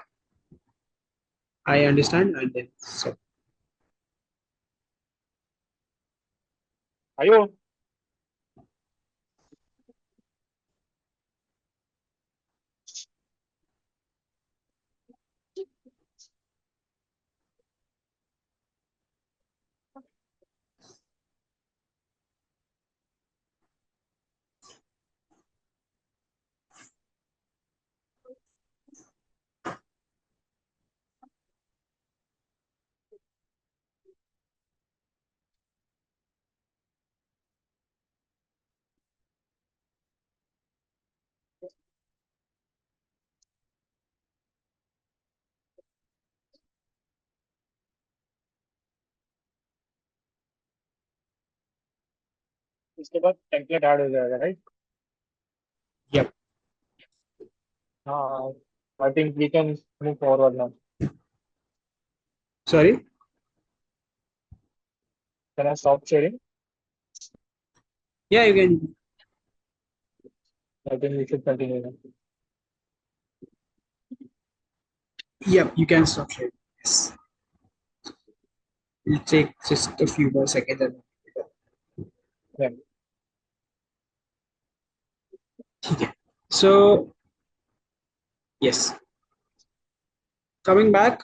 I understand. And then so Are you? इसके बाद template add हो जाएगा, right? yep. हाँ, I think we can move forward now. Sorry. Can I stop sharing? Yeah, you can. I think we should continue now. Yep, you can stop sharing. Yes. It'll take just a few more seconds. Yeah. Okay. So yes. Coming back.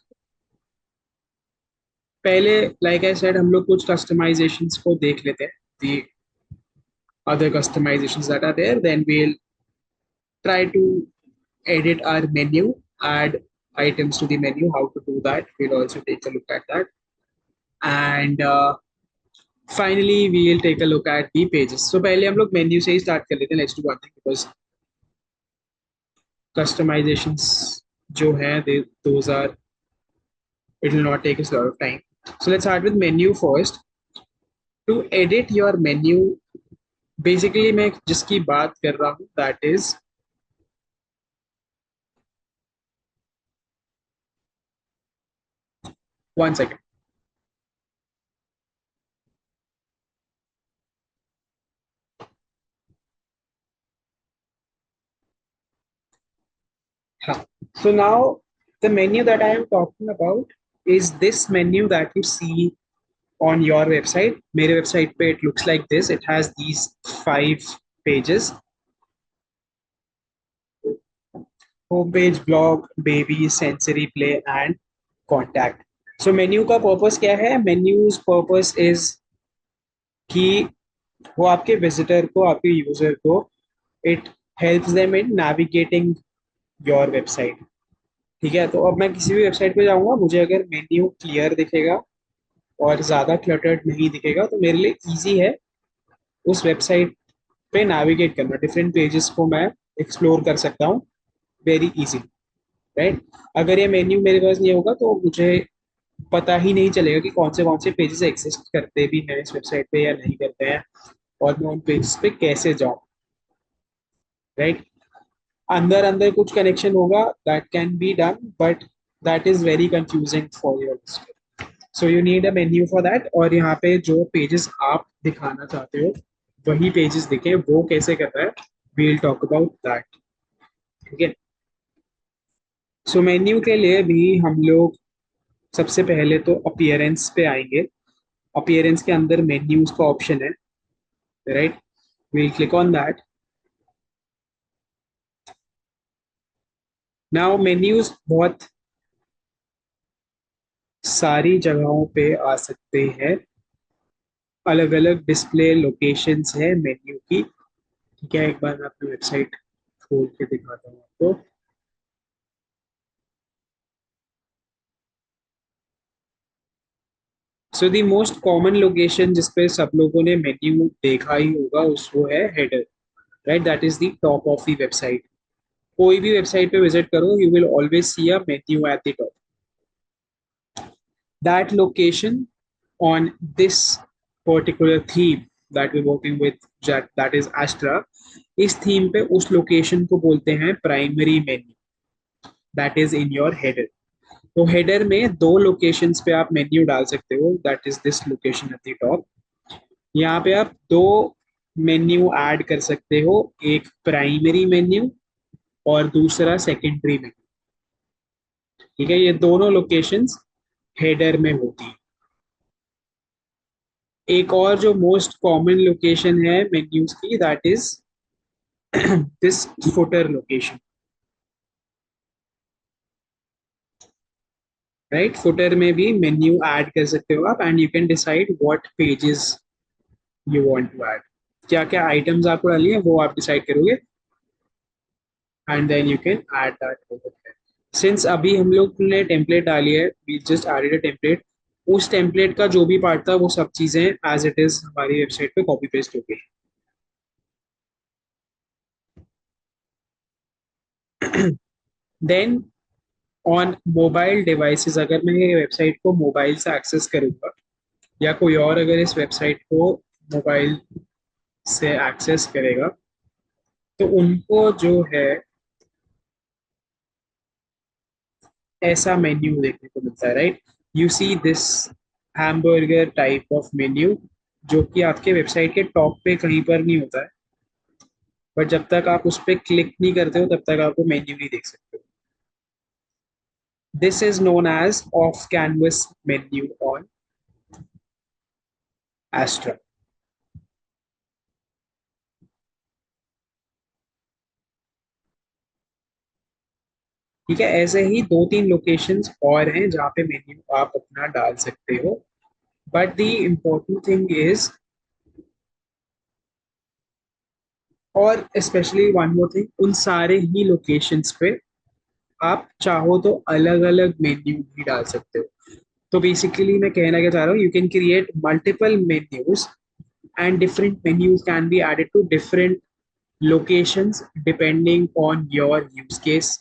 पहले like I said हम लोग कुछ customizations को देख लेते हैं. The other customizations that are there, then we'll try to edit our menu, add items to the menu. How to do that? We'll also take a look at that. And finally, we'll take a look at the pages. So पहले हम लोग menu से ही start कर लेते हैं. Let's do one thing because customizations जो हैं, those are, it will not take us a lot of time. So let's start with menu first. To edit your menu, basically मैं जिसकी बात कर रहा हूँ, that is one second. So now the menu that I am talking about is this menu that you see on your website. मेरे website पे it looks like this. It has these 5 pages: homepage, blog, baby, sensory play, and contact. So menu का purpose क्या है? Menu's purpose is कि वो आपके visitor को, आपके यूजर को, it helps them in navigating your website. ठीक है, तो अब मैं किसी भी वेबसाइट पे जाऊंगा, मुझे अगर मेन्यू क्लियर दिखेगा और ज़्यादा क्लटर्ड नहीं दिखेगा तो मेरे लिए इजी है उस वेबसाइट पे नेविगेट करना। डिफरेंट पेजेस को मैं एक्सप्लोर कर सकता हूँ वेरी इजी, राइट। अगर ये मेन्यू मेरे पास नहीं होगा तो मुझे पता ही नहीं चलेगा कि कौन से पेजेस एग्जिस्ट करते भी हैं इस वेबसाइट पे या नहीं करते हैं, और मैं उन पेजेस पे कैसे जाऊँ, राइट। अंदर अंदर कुछ कनेक्शन होगा, that can be done, but that is very confusing for your visitor. So you need a menu for that. और यहाँ पे जो पेजेस आप दिखाना चाहते हो वही पेजेस दिखे, वो कैसे करना है, we will talk about that. ठीक है, सो मेन्यू के लिए भी हम लोग सबसे पहले तो अपीयरेंस पे आएंगे। अपीयरेंस के अंदर मेन्यूज का ऑप्शन है, right. We'll click on that. Now menus बहुत सारी जगहों पे आ सकते हैं, अलग अलग डिस्प्ले लोकेशंस है मेन्यू की। ठीक है, एक बार मैं अपनी वेबसाइट खोल के दिखाता हूँ आपको। सो दी मोस्ट कॉमन लोकेशन जिसपे सब लोगों ने मेन्यू देखा ही होगा उस वो है header, right. That is the top of the website. कोई भी वेबसाइट पे विजिट करो, you will always see a menu at the top. That location on this particular theme that we're working with, that is Astra, इस theme पे उस location को बोलते हैं primary menu, that is in your header. तो header में दो locations पे आप मेन्यू डाल सकते हो, that is this location at the top. यहाँ पे आप दो मेन्यू ऐड कर सकते हो, एक प्राइमरी मेन्यू और दूसरा सेकेंडरी मेन्यू। ठीक है, ये दोनों लोकेशंस हेडर में होती है। एक और जो मोस्ट कॉमन लोकेशन है मेन्यूज की, that is this footer location, right. Footer में भी मेन्यू ऐड कर सकते हो आप, and you can decide what pages you want to add. क्या क्या आइटम्स आपको डालनी है वो आप डिसाइड करोगे, and then you can add that over there. Since अभी हम लोग ने टेम्पलेट डाली है, we just added a template, उस टेम्पलेट का जो भी पार्ट था वो सब चीजें एज इट इज हमारी वेबसाइट पे कॉपी पेस्ट हो गई। देन ऑन मोबाइल डिवाइसेस, अगर मैं ये वेबसाइट को मोबाइल से एक्सेस करूंगा या कोई और अगर इस वेबसाइट को मोबाइल से एक्सेस करेगा, तो उनको जो है ऐसा मेन्यू देखने को मिलता है, right. You see this hamburger type of menu, जो कि आपके वेबसाइट के टॉप पे कहीं पर नहीं होता है, बट जब तक आप उस पर क्लिक नहीं करते हो तब तक आप वो मेन्यू नहीं देख सकते हो। This is known as off canvas menu on Astra. ठीक है, ऐसे ही दो तीन लोकेशंस और हैं जहाँ पे मेन्यू आप अपना डाल सकते हो, but the important thing is, और स्पेशली वन मोर थिंग, उन सारे ही लोकेशंस पे आप चाहो तो अलग अलग मेन्यू भी डाल सकते हो। तो बेसिकली मैं कहना क्या चाह रहा हूँ, you can create multiple menus and different menus can be added to different locations depending on your use case,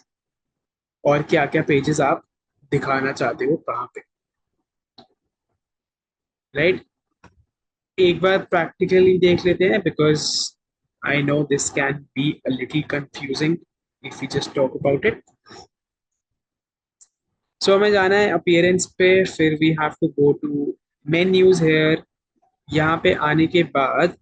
और क्या क्या पेजेस आप दिखाना चाहते हो कहाँ पे, राइट। एक बार प्रैक्टिकली देख लेते हैं, because I know this can be a little confusing if you just talk about it. So हमें जाना है अपीयरेंस पे, फिर we have to go to menus here. यहाँ पे आने के बाद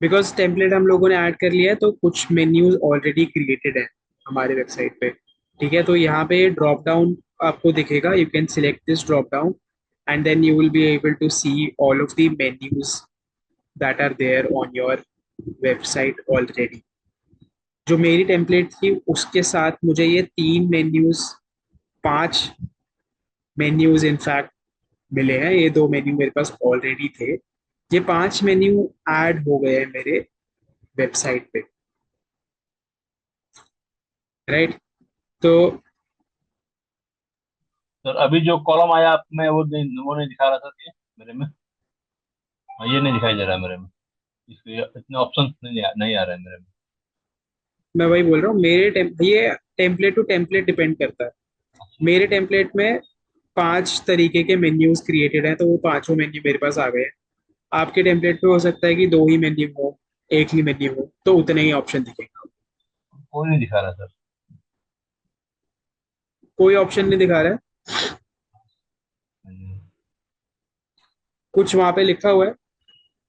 बिकॉज टेम्पलेट हम लोगों ने ऐड कर लिया है तो कुछ मेन्यूज ऑलरेडी क्रिएटेड है हमारे वेबसाइट पे। ठीक है, तो यहाँ पे ड्रॉप डाउन आपको दिखेगा, you can select this drop down and then you will be able to see all of the menus that are there on your website already. जो मेरी टेम्पलेट थी उसके साथ मुझे ये 3 मेन्यूज, 5 मेन्यूज इनफैक्ट मिले हैं। ये 2 मेन्यू मेरे पास ऑलरेडी थे, ये 5 मेन्यू ऐड हो गए हैं मेरे वेबसाइट पे। राइट, तो सर अभी जो कॉलम आया आप में वो नहीं दिखा रहा सर ये मेरे में। हाँ, ये नहीं दिखाई दे रहा है मेरे में। इसके इतने ऑप्शन नहीं आ रहे हैं मेरे में। मैं वही बोल रहा हूँ, ये टेम्पलेट टू टेम्पलेट डिपेंड करता है। मेरे टेम्पलेट में 5 तरीके के मेन्यूज क्रिएटेड हैं, तो वो पांचों मेन्यू मेरे पास आ गए हैं। आपके टेम्पलेट पे हो सकता है कि 2 ही मेन्यू हो, एक ही मेन्यू हो, तो उतने ही ऑप्शन दिखेगा। कोई नहीं दिखा रहा सर। कोई ऑप्शन नहीं दिखा रहा है, कुछ वहां पे लिखा हुआ है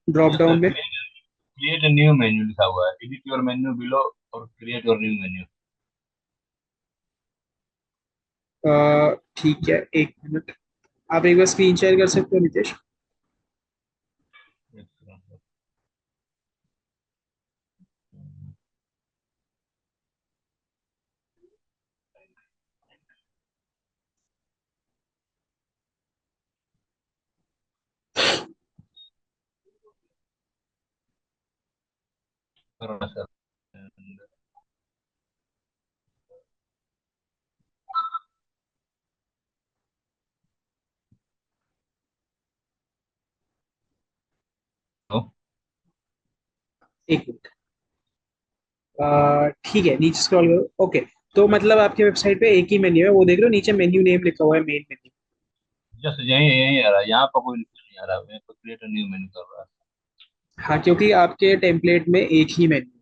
ड्रॉप यस सर, डाउन में। क्रिएट न्यू मेन्यू लिखा हुआ है, एडिट योर मेन्यू बिलो और क्रिएट योर न्यू मेन्यू। ठीक है, 1 मिनट, आप एक बार स्क्रीन शेयर कर सकते हो नितेश? सर एक मिनट, ठीक है, नीचे स्क्रॉल करो। ओके, तो मतलब आपके वेबसाइट पे एक ही मेन्यू है, वो देख लो नीचे मेन्यू नेम लिखा हुआ है, मेन मेन्यू। जस्ट यही यही आ रहा है, यहाँ पर कोई नहीं आ रहा है, मेरे को क्रिएट न्यू मेन्यू कर रहा है। हाँ, क्योंकि आपके टेम्पलेट में एक ही मेन्यू,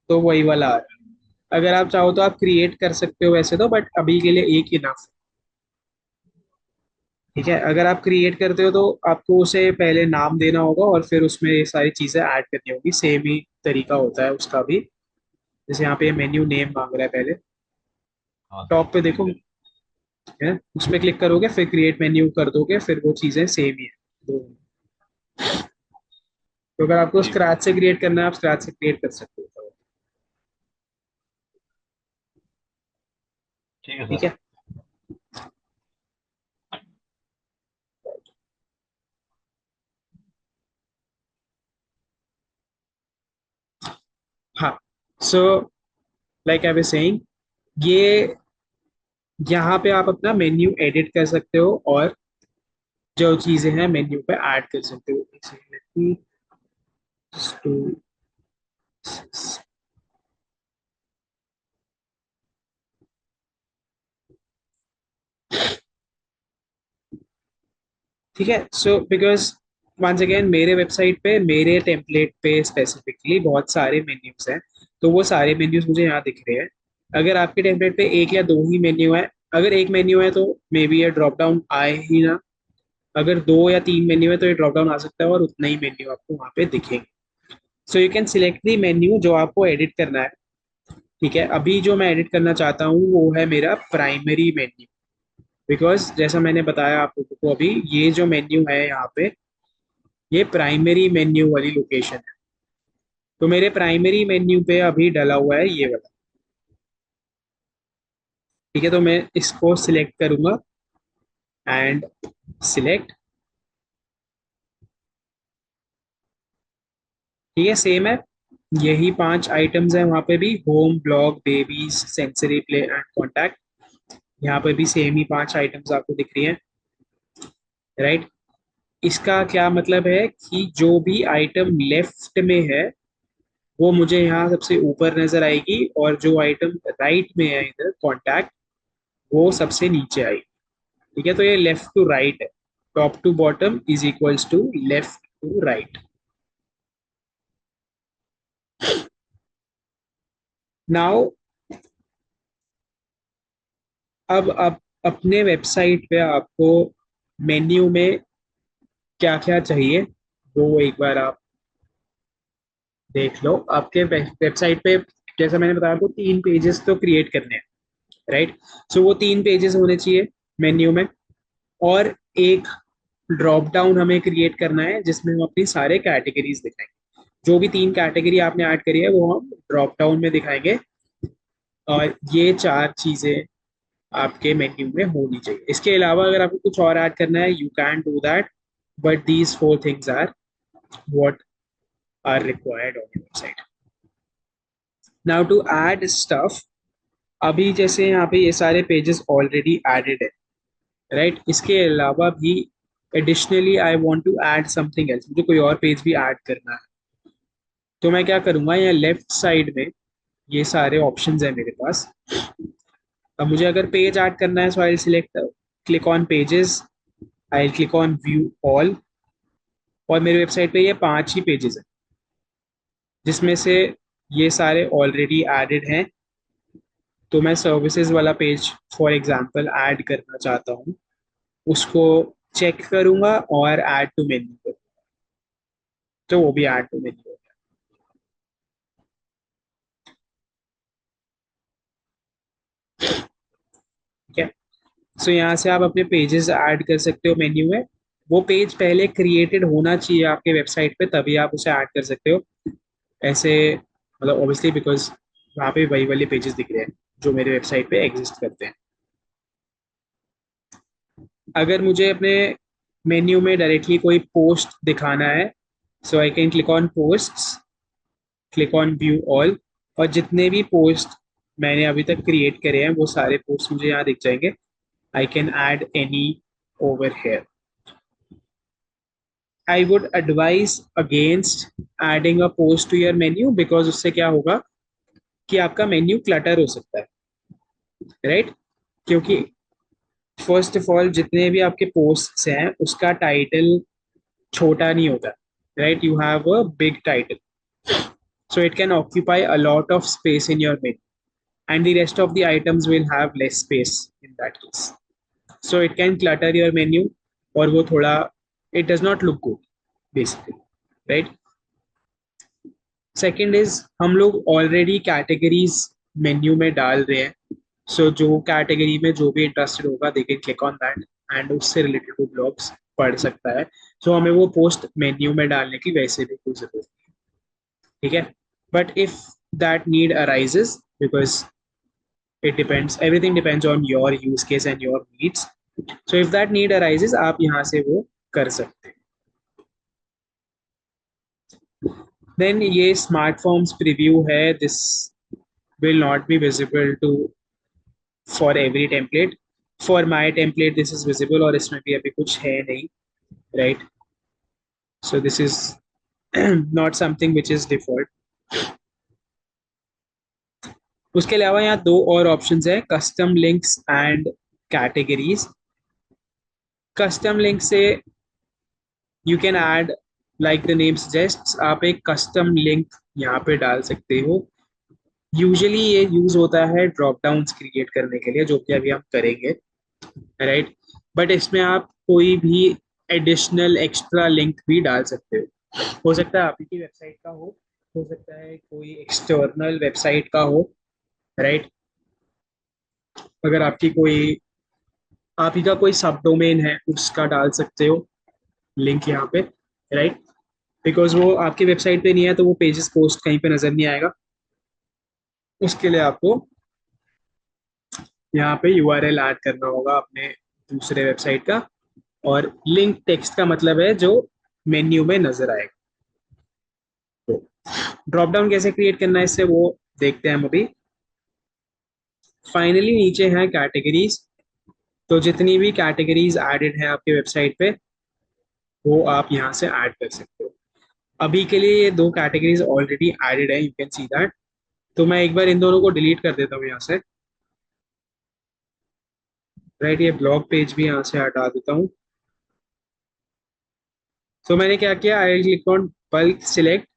तो वही वाला आ रहा है। अगर आप चाहो तो आप क्रिएट कर सकते हो वैसे तो, बट अभी के लिए एक इनफ। ठीक है, अगर आप क्रिएट करते हो तो आपको उसे पहले नाम देना होगा और फिर उसमें ये सारी चीजें ऐड करनी होगी। सेम ही तरीका होता है उसका भी। जैसे यहाँ पे मेन्यू नेम मांग रहा है, पहले हाँ सर टॉप पे ठीक देखो है। है, उस पर क्लिक करोगे, फिर क्रिएट मेन्यू कर दोगे, फिर वो चीजें सेम ही है दो। तो अगर आपको ठीक स्क्रैच से क्रिएट करना है, आप स्क्रैच से क्रिएट कर सकते हो। ठीक है ठीक सर। है, हाँ, so like I was saying, ये यहाँ पे आप अपना मेन्यू एडिट कर सकते हो और जो चीजें हैं मेन्यू पे ऐड कर सकते हो। Let me just do this. ठीक है, सो बिकॉज वंस अगेन मेरे वेबसाइट पे, मेरे टेम्पलेट पे स्पेसिफिकली बहुत सारे मेन्यूज हैं, तो वो सारे मेन्यूज मुझे यहाँ दिख रहे हैं। अगर आपके टेम्पलेट पे एक या दो ही मेन्यू है, अगर एक मेन्यू है तो मे बी ये ड्रॉप डाउन आए ही ना। अगर 2 या 3 मेन्यू है तो ये ड्रॉप डाउन आ सकता है और उतना ही मेन्यू आपको वहाँ पे दिखेंगे। So you can select the menu जो आपको एडिट करना है। ठीक है, अभी जो मैं एडिट करना चाहता हूँ वो है मेरा प्राइमरी मेन्यू। बिकॉज जैसा मैंने बताया आप लोगों को अभी, ये जो मेन्यू है यहाँ पे, ये प्राइमरी मेन्यू वाली लोकेशन है। तो मेरे प्राइमरी मेन्यू पे अभी डला हुआ है ये वाला। ठीक है, तो मैं इसको सिलेक्ट करूंगा एंड सिलेक्ट। ठीक है, सेम है, यही 5 आइटम्स हैं वहां पे भी, home, blog, babies, sensory, play and contact. यहाँ पे भी सेम ही 5 आइटम्स आपको दिख रही हैं। राइट, इसका क्या मतलब है कि जो भी आइटम लेफ्ट में है वो मुझे यहाँ सबसे ऊपर नजर आएगी, और जो आइटम राइट में है इधर कॉन्टैक्ट, वो सबसे नीचे आएगी। ठीक है, तो ये लेफ्ट टू राइट है, top to bottom is equals to left to right. Now, अब आप अपने वेबसाइट पे आपको मेन्यू में क्या क्या चाहिए वो एक बार आप देख लो आपके वेबसाइट पे, जैसा मैंने बताया आपको 3 पेजेस तो क्रिएट करने हैं, राइट। सो वो 3 पेजेस होने चाहिए मेन्यू में, और एक ड्रॉप डाउन हमें क्रिएट करना है जिसमें हम अपनी सारे कैटेगरीज दिखाएंगे। जो भी 3 कैटेगरी आपने ऐड करी है वो हम ड्रॉप डाउन में दिखाएंगे, और ये 4 चीजें आपके मेन्यू में होनी चाहिए। इसके अलावा अगर आपको कुछ और ऐड करना है, you can do that, but these 4 things are what are required on your website. Now to add stuff, अभी जैसे यहाँ पे ये सारे पेजेस ऑलरेडी एडेड है, राइट। इसके अलावा भी additionally I want to add something else, मुझे कोई और पेज भी ऐड करना है। तो मैं क्या करूंगा, यहाँ लेफ्ट साइड में ये सारे ऑप्शंस है मेरे पास। अब मुझे अगर पेज ऐड करना है, so I select, click on pages, I click on view all, और मेरे वेबसाइट पे ये 5 ही पेजेस हैं जिसमें से ये सारे ऑलरेडी एडेड हैं। तो मैं सर्विसेज वाला पेज फॉर एग्जांपल ऐड करना चाहता हूँ, उसको चेक करूंगा और ऐड टू मेन्यू करूंगा, तो वो भी ऐड टू मेन्यू हो गया। ठीक है। सो यहाँ से आप अपने पेजेस ऐड कर सकते हो मेन्यू में। वो पेज पहले क्रिएटेड होना चाहिए आपके वेबसाइट पे, तभी आप उसे ऐड कर सकते हो। ऐसे मतलब ऑब्वियसली बिकॉज वहाँ पे वही वाले पेजेस दिख रहे हैं जो मेरे वेबसाइट पे एग्जिस्ट करते हैं। अगर मुझे अपने मेन्यू में डायरेक्टली कोई पोस्ट दिखाना है, so I can click on posts, click on view all, और जितने भी पोस्ट मैंने अभी तक क्रिएट करे हैं वो सारे पोस्ट मुझे यहाँ दिख जाएंगे। I can add any over here. I would advise against adding a post to your menu, because उससे क्या होगा कि आपका मेन्यू क्लटर हो सकता है, राइट। क्योंकि फर्स्ट ऑफ ऑल जितने भी आपके पोस्ट्स हैं उसका टाइटल छोटा नहीं होता, right. You have a big title, so it can occupy a lot of space in your menu, and the rest of the items will have less space in that case, so it can clutter your menu, और वो थोड़ा, it does not look good basically, right। Second is, हम लोग already categories menu में डाल रहे हैं, सो जो कैटेगरी में जो भी इंटरेस्टेड होगा they can click on that and उससे रिलेटेड वो ब्लॉग्स पढ़ सकता है। सो हमें वो पोस्ट मेन्यू में डालने की वैसे भी कोई जरूरत नहीं, ठीक है। But if that need arises, because it depends, everything depends on your use case and your needs, so if that need arises आप यहाँ से वो कर सकते हैं। then ये smart forms preview है, this will not be visible to for every template, for my template this is visible, और इसमें भी अभी कुछ है नहीं, right, so this is not something which is default। उसके अलावा यहाँ 2 और ऑप्शंस है, custom links and categories. Custom link से you can add, like the name suggests, आप एक कस्टम लिंक यहाँ पे डाल सकते हो। यूजुअली ये यूज होता है ड्रॉप डाउन्स क्रिएट करने के लिए, जो कि अभी हम करेंगे, राइट। बट इसमें आप कोई भी एडिशनल एक्स्ट्रा लिंक भी डाल सकते हो सकता है आप ही की वेबसाइट का हो सकता है कोई एक्सटर्नल वेबसाइट का हो, राइट। अगर आपकी कोई, आप ही का कोई सब डोमेन है उसका डाल सकते हो लिंक यहाँ पे, राइट। बिकॉज वो आपकी वेबसाइट पे नहीं है तो वो पेजेस पोस्ट कहीं पे नजर नहीं आएगा। उसके लिए आपको यहाँ पे यूआरएल ऐड करना होगा अपने दूसरे वेबसाइट का, और लिंक टेक्स्ट का मतलब है जो मेन्यू में नजर आएगा। तो ड्रॉप डाउन कैसे क्रिएट करना है इससे वो देखते हैं हम अभी। फाइनली नीचे है कैटेगरीज, तो जितनी भी कैटेगरीज एडेड है आपके वेबसाइट पे वो आप यहाँ से ऐड कर सकते हो। अभी के लिए ये 2 कैटेगरीज ऑलरेडी एडेड है, यू कैन सी दैट। तो मैं एक बार इन दोनों को डिलीट कर देता हूँ यहाँ से, राइट। ये ब्लॉग पेज भी यहाँ से हटा देता हूँ। तो मैंने क्या किया, आई क्लिक ऑन बल्क सिलेक्ट,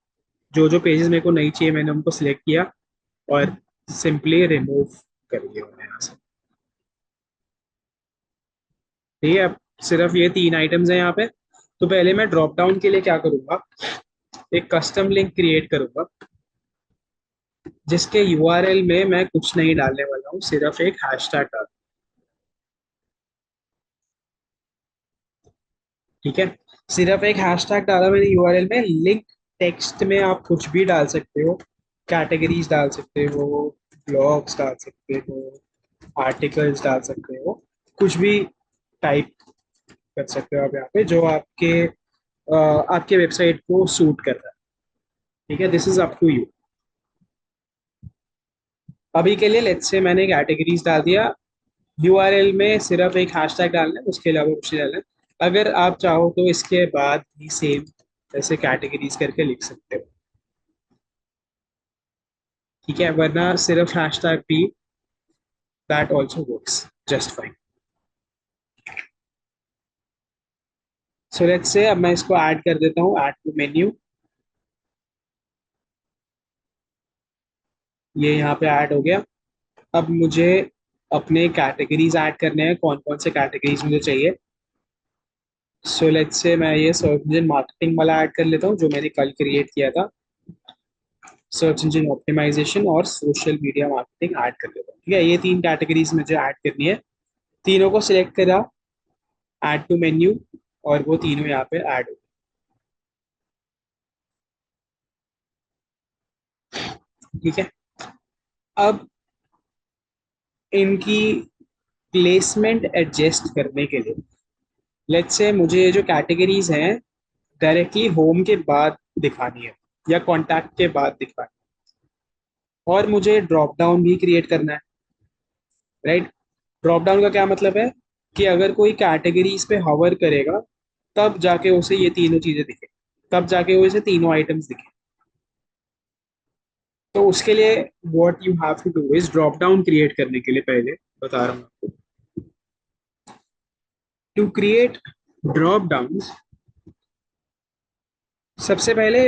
जो जो पेजेस मेरे को नहीं चाहिए मैंने उनको सिलेक्ट किया और सिंपली रिमूव कर दिया मैंने यहाँ से, ठीक है। अब सिर्फ ये 3 आइटम्स हैं यहाँ पे। तो पहले मैं ड्रॉप डाउन के लिए क्या करूँगा, एक कस्टम लिंक क्रिएट करूंगा जिसके यूआरएल में मैं कुछ नहीं डालने वाला हूँ, सिर्फ एक हैशटैग डाल। ठीक है, सिर्फ एक हैशटैग डाला मैंने यूआरएल में। लिंक टेक्स्ट में आप कुछ भी डाल सकते हो, कैटेगरीज डाल सकते हो, ब्लॉग्स डाल सकते हो, आर्टिकल्स डाल सकते हो, कुछ भी टाइप कर सकते हो आप यहाँ पे जो आपके वेबसाइट को सूट कर रहा है। ठीक है, this is up to you. अभी के लिए लेट्स से मैंने कैटेगरीज डाल दिया, यूआरएल में सिर्फ एक हैशटैग डालना है, उसके अलावा कुछ नहीं डालना है। अगर आप चाहो तो इसके बाद भी सेम ऐसे कैटेगरीज करके लिख सकते हो। ठीक है, वरना सिर्फ हैशटैग भी that also works just fine. So let's say अब मैं इसको ऐड कर देता हूँ, ऐड टू मेन्यू। ये यहाँ पे ऐड हो गया। अब मुझे अपने कैटेगरीज ऐड करने हैं, कौन कौन से कैटेगरीज मुझे चाहिए। सो लेट्स से मैं ये सर्च इंजन मार्केटिंग वाला ऐड कर लेता हूँ जो मैंने कल क्रिएट किया था। सर्च इंजन ऑप्टिमाइजेशन और सोशल मीडिया मार्केटिंग ऐड कर लेता हूँ। ठीक है, ये तीन कैटेगरीज मुझे ऐड करनी है। तीनों को सिलेक्ट करा, ऐड टू मेन्यू, और वो तीनों यहाँ पे ऐड हो। ठीक है, अब इनकी प्लेसमेंट एडजस्ट करने के लिए लेट्स से मुझे ये जो कैटेगरीज हैं डायरेक्टली होम के बाद दिखानी है या कॉन्टैक्ट के बाद दिखानी है, और मुझे ड्रॉप डाउन भी क्रिएट करना है। राइट, ड्रॉप डाउन का क्या मतलब है कि अगर कोई कैटेगरीज पे हवर करेगा तब जाके उसे ये तीनों चीजें दिखे, तब जाके वो इसे तीनों आइटम्स दिखे। तो उसके लिए what you have to do is drop down create करने के लिए पहले बता रहा हूँ आपको। टू क्रिएट ड्रॉप डाउन, सबसे पहले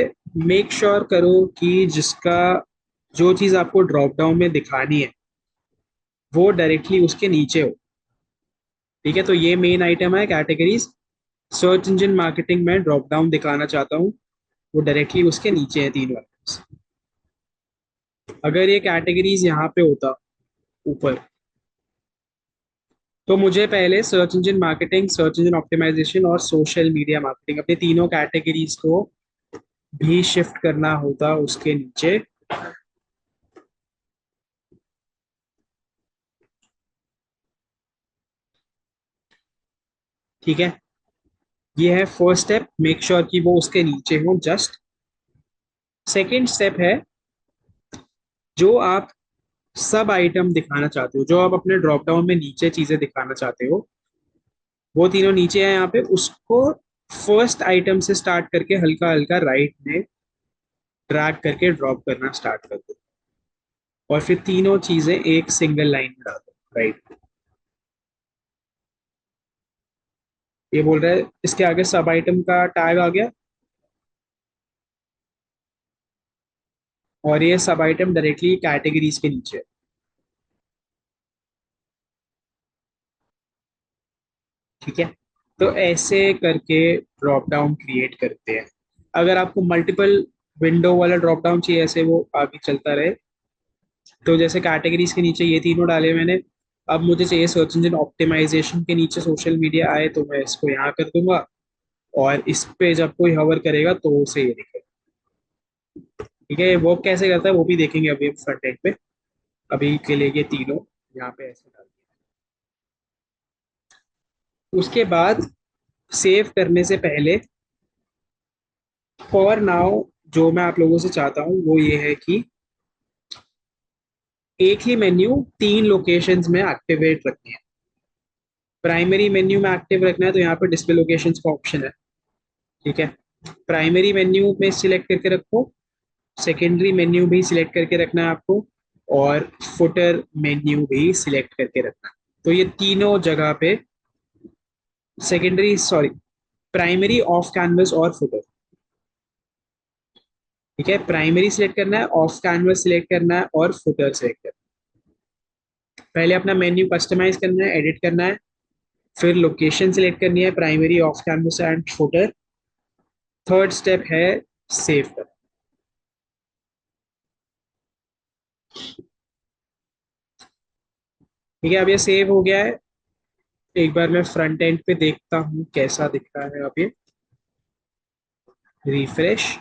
मेक श्योर करो कि जिसका जो चीज आपको ड्रॉप डाउन में दिखानी है वो डायरेक्टली उसके नीचे हो। ठीक है, तो ये मेन आइटम है कैटेगरीज। सर्च इंजन मार्केटिंग में ड्रॉप डाउन दिखाना चाहता हूँ, वो डायरेक्टली उसके नीचे है तीनों आइटम्स। अगर ये कैटेगरीज यहाँ पे होता ऊपर, तो मुझे पहले search engine marketing, search engine optimization और सोशल मीडिया मार्केटिंग अपने तीनों कैटेगरीज को भी शिफ्ट करना होता उसके नीचे। ठीक है, ये है फर्स्ट स्टेप, मेक श्योर कि वो उसके नीचे हो जस्ट। सेकेंड स्टेप है जो आप सब आइटम दिखाना चाहते हो, जो आप अपने ड्रॉप डाउन में नीचे चीजें दिखाना चाहते हो, वो तीनों नीचे है यहाँ पे, उसको फर्स्ट आइटम से स्टार्ट करके हल्का हल्का राइट में ड्रैग करके ड्रॉप करना स्टार्ट कर दो, और फिर तीनों चीजें एक सिंगल लाइन में डाल दो। राइट, ये बोल रहा है इसके आगे सब आइटम का टैग आ गया, और ये सब आइटम डायरेक्टली कैटेगरीज के नीचे है। ठीक है, तो ऐसे करके ड्रॉप डाउन क्रिएट करते हैं। अगर आपको मल्टीपल विंडो वाला ड्रॉप डाउन चाहिए, ऐसे वो आगे चलता रहे, तो जैसे कैटेगरीज के नीचे ये तीनों डाले मैंने, अब मुझे चाहिए सर्च इंजन ऑप्टिमाइजेशन के नीचे सोशल मीडिया आए, तो मैं इसको यहाँ कर दूंगा, और इस पे जब कोई हवर करेगा तो उसे ये दिखेगा। ठीक है, वो कैसे करता है वो भी देखेंगे अभी फ्रंट एंड पे। अभी के लिए ये तीनों यहाँ पे ऐसे डाल दिए। उसके बाद सेव करने से पहले फॉर नाउ जो मैं आप लोगों से चाहता हूँ वो ये है कि एक ही मेन्यू तीन लोकेशंस में एक्टिवेट रखनी है। प्राइमरी मेन्यू में एक्टिव रखना है तो यहाँ पे डिस्प्ले लोकेशंस का ऑप्शन है। ठीक है, प्राइमरी मेन्यू में सिलेक्ट करके रखो, सेकेंडरी मेन्यू भी सिलेक्ट करके रखना है आपको, और फुटर मेन्यू भी सिलेक्ट करके रखना है। तो ये तीनों जगह पे secondary sorry primary, off canvas और फुटर। ठीक है, प्राइमरी सिलेक्ट करना है, ऑफ कैनवस सिलेक्ट करना है और फुटर सिलेक्ट करना है। पहले अपना मेन्यू कस्टमाइज करना है, एडिट करना है, फिर लोकेशन सिलेक्ट करनी है, primary, off canvas and footer. Third step है सेव कर। ठीक है, अब ये सेव हो गया है। एक बार मैं फ्रंट एंड पे देखता हूँ कैसा दिख रहा है अब ये। रिफ्रेश।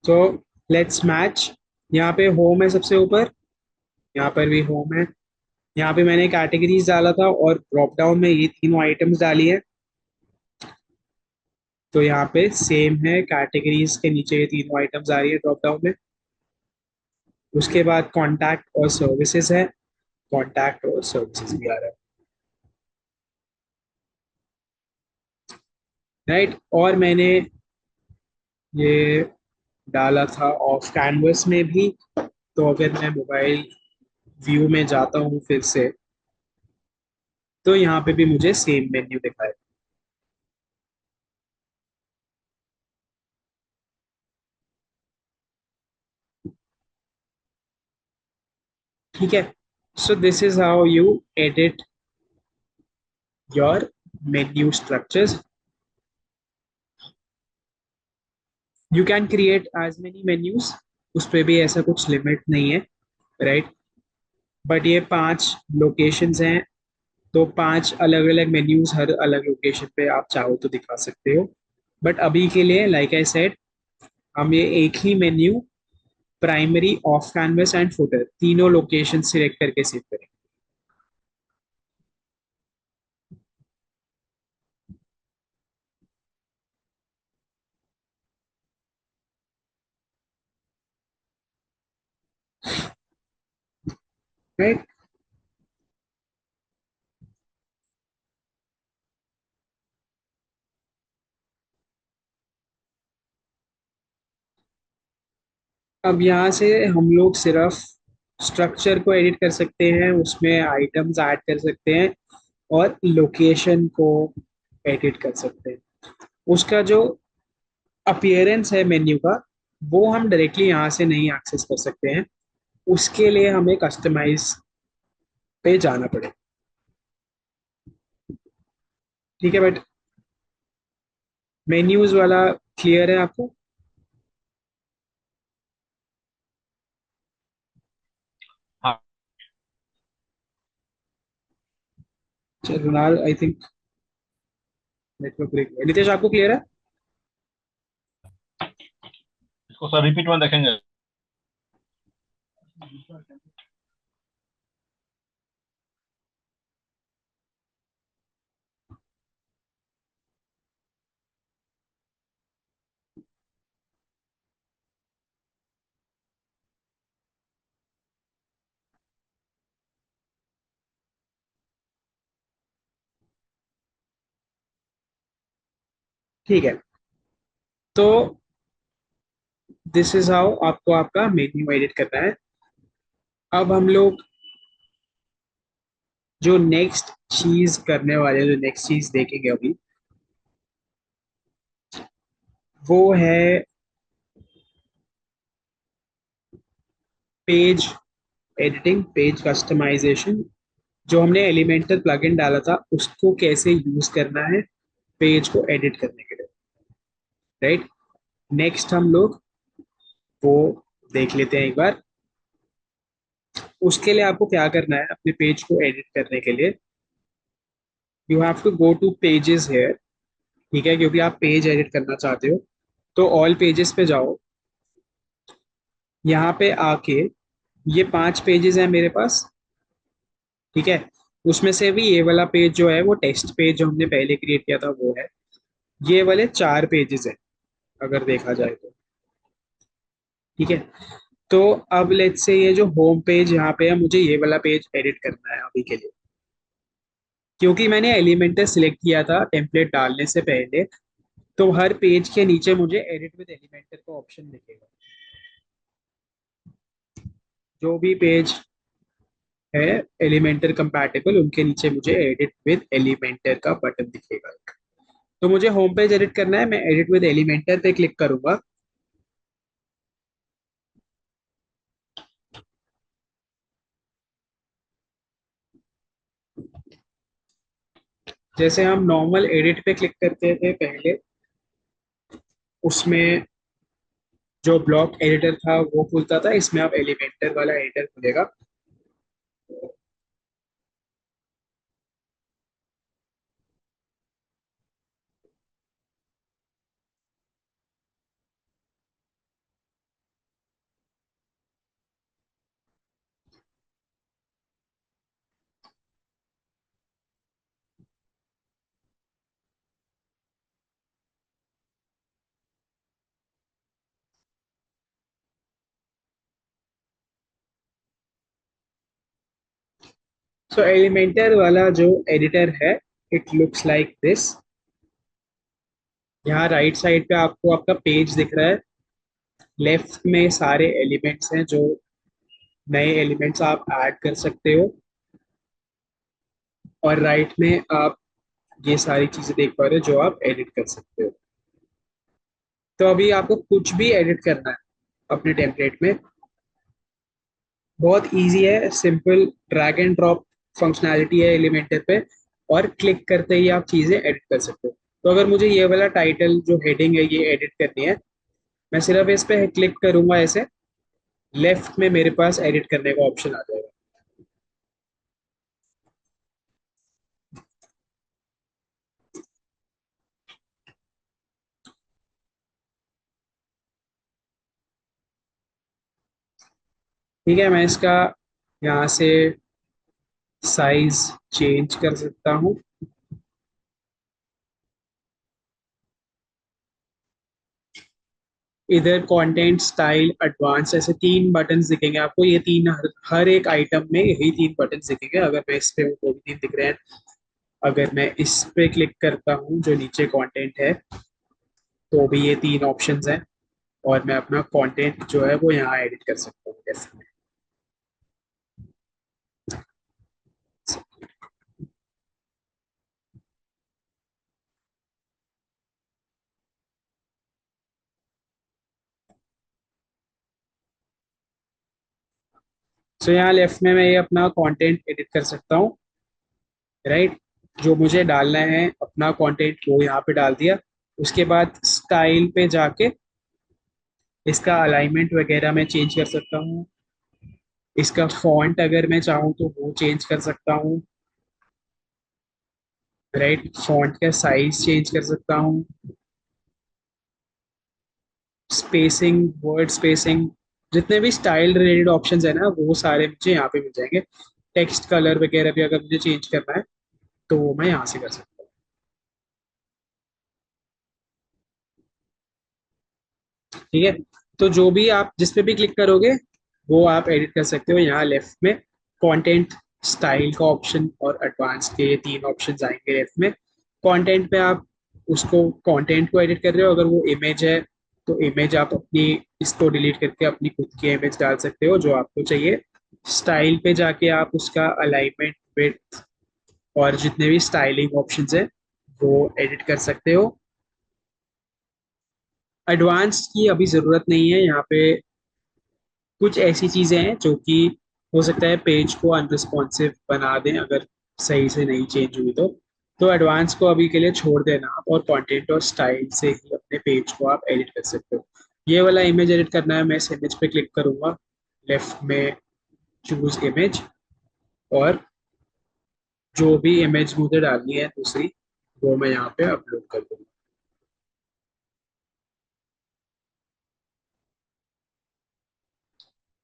तो लेट्स मैच। यहाँ पे होम है सबसे ऊपर, यहाँ पर भी होम है। यहाँ पे मैंने कैटेगरीज डाला था और ड्रॉप डाउन में ये तीनों आइटम्स डाली है। तो यहाँ पे सेम है, कैटेगरीज के नीचे ये तीनों आइटम्स आ रही है ड्रॉप डाउन में। उसके बाद कॉन्टैक्ट और सर्विसेज है, कॉन्टैक्ट और सर्विसेज भी आ रहा है। राइट, और मैंने ये डाला था ऑफ कैनवस में भी। तो अगर मैं मोबाइल व्यू में जाता हूँ फिर से, तो यहाँ पे भी मुझे सेम मेन्यू दिखाए। ठीक है, so this is how you edit your menu structures. You can create as many menus, उस पर भी ऐसा कुछ लिमिट नहीं है। राइट, बट ये 5 लोकेशंस हैं, तो 5 अलग अलग मेन्यूज हर अलग लोकेशन पे आप चाहो तो दिखा सकते हो। बट अभी के लिए लाइक आई सेड, हम ये एक ही menu primary, off canvas and footer तीनों लोकेशन सिलेक्ट करके सेव करेंगे। राइट, अब यहाँ से हम लोग सिर्फ स्ट्रक्चर को एडिट कर सकते हैं, उसमें आइटम्स ऐड कर सकते हैं और लोकेशन को एडिट कर सकते हैं। उसका जो अपीयरेंस है मेन्यू का, वो हम डायरेक्टली यहाँ से नहीं एक्सेस कर सकते हैं। उसके लिए हमें कस्टमाइज पे जाना पड़ेगा। ठीक है, बट मेन्यूज वाला क्लियर है आपको? हाँ। चलो नाल, आई थिंक नेटवर्क ब्रेक हुआ। नितेश, आपको क्लियर है? इसको सर रिपीट में देखेंगे। ठीक है, तो दिस इज हाउ आपको आपका मेन्यू एडिट करना है। अब हम लोग जो नेक्स्ट चीज करने वाले हैं, जो नेक्स्ट चीज देखेंगे अभी, वो है पेज एडिटिंग, पेज कस्टमाइजेशन। जो हमने एलिमेंटर प्लगइन डाला था, उसको कैसे यूज करना है पेज को एडिट करने के लिए। राइट, नेक्स्ट हम लोग वो देख लेते हैं एक बार। उसके लिए आपको क्या करना है, अपने पेज को एडिट करने के लिए you have to go to pages here. ठीक है, क्योंकि आप पेज एडिट करना चाहते हो, तो ऑल पेजेस पे जाओ। यहाँ पे आके ये 5 पेजेस हैं मेरे पास। ठीक है, उसमें से भी ये वाला पेज जो है वो टेस्ट पेज जो हमने पहले क्रिएट किया था वो है। ये वाले 4 पेजेस हैं अगर देखा जाए तो। ठीक है, तो अब लेट्स से ये जो होम पेज यहाँ पे है, मुझे ये वाला पेज एडिट करना है अभी के लिए। क्योंकि मैंने एलिमेंटर सिलेक्ट किया था टेम्पलेट डालने से पहले, तो हर पेज के नीचे मुझे एडिट विद एलिमेंटर का ऑप्शन दिखेगा। जो भी पेज है एलिमेंटर कंपैटिबल, उनके नीचे मुझे एडिट विद एलिमेंटर का बटन दिखेगा। तो मुझे होम पेज एडिट करना है, मैं एडिट विद एलिमेंटर पे क्लिक करूंगा। जैसे हम नॉर्मल एडिट पे क्लिक करते थे पहले, उसमें जो ब्लॉक एडिटर था वो खुलता था, इसमें अब एलिमेंटर वाला एडिटर खुलेगा। सो एलिमेंटर वाला जो एडिटर है, इट लुक्स लाइक दिस। यहाँ राइट साइड पे आपको आपका पेज दिख रहा है, लेफ्ट में सारे एलिमेंट्स हैं, जो नए एलिमेंट्स आप ऐड कर सकते हो, और राइट में आप ये सारी चीजें देख पा रहे हो जो आप एडिट कर सकते हो। तो अभी आपको कुछ भी एडिट करना है अपने टेम्पलेट में, बहुत इजी है, simple drag and drop functionality है एलिमेंटर पे, और क्लिक करते ही आप चीजें एडिट कर सकते हो। तो अगर मुझे ये वाला टाइटल जो हेडिंग है ये एडिट करनी है, मैं सिर्फ इस पे क्लिक करूंगा ऐसे, लेफ्ट में मेरे पास एडिट करने का ऑप्शन आ जाएगा। ठीक है, मैं इसका यहाँ से साइज चेंज कर सकता हूँ। इधर कंटेंट, स्टाइल, एडवांस, ऐसे तीन बटन्स दिखेंगे आपको। ये तीन हर एक आइटम में यही तीन बटन्स दिखेंगे। अगर मैं इस पे हूँ तो भी तीन दिख रहे हैं। अगर मैं इस पे क्लिक करता हूँ जो नीचे कंटेंट है, तो भी ये तीन ऑप्शंस हैं, और मैं अपना कंटेंट जो है वो यहाँ एडिट कर सकता हूँ जैसे। सो यहाँ लेफ्ट में मैं ये अपना कंटेंट एडिट कर सकता हूँ, राइट। जो मुझे डालना है अपना कंटेंट वो यहाँ पे डाल दिया। उसके बाद स्टाइल पे जाके इसका अलाइनमेंट वगैरह मैं चेंज कर सकता हूँ। इसका फॉन्ट अगर मैं चाहूँ तो वो चेंज कर सकता हूँ, राइट। फॉन्ट का साइज चेंज कर सकता हूँ। स्पेसिंग, वर्ड स्पेसिंग, जितने भी स्टाइल रिलेटेड ऑप्शंस है ना वो सारे मुझे यहाँ पे मिल जाएंगे। टेक्स्ट कलर वगैरह भी अगर मुझे चेंज करना है तो वो मैं यहाँ से कर सकता हूँ। ठीक है, तो जो भी आप जिस पे भी क्लिक करोगे वो आप एडिट कर सकते हो। यहाँ लेफ्ट में कंटेंट, स्टाइल का ऑप्शन और एडवांस के ये तीन ऑप्शंस आएंगे लेफ्ट में। कंटेंट पे आप उसको कंटेंट को एडिट कर रहे हो, अगर वो इमेज है तो इमेज आप अपनी, इसको डिलीट करके अपनी खुद की इमेज डाल सकते हो जो आपको चाहिए। स्टाइल पे जाके आप उसका अलाइनमेंट, विड्थ और जितने भी स्टाइलिंग ऑप्शंस हैं वो एडिट कर सकते हो। एडवांस की अभी ज़रूरत नहीं है यहाँ पे। कुछ ऐसी चीज़ें हैं जो कि हो सकता है पेज को अनरिस्पॉन्सिव बना दें अगर सही से नहीं चेंज हुई तो एडवांस को अभी के लिए छोड़ देना आप, और कंटेंट और स्टाइल से ही अपने पेज को आप एडिट कर सकते हो। ये वाला इमेज एडिट करना है, मैं इस इमेज पे क्लिक करूंगा, लेफ्ट में चूज इमेज, और जो भी इमेज मुझे डालनी है दूसरी वो मैं यहाँ पे अपलोड कर दूंगा।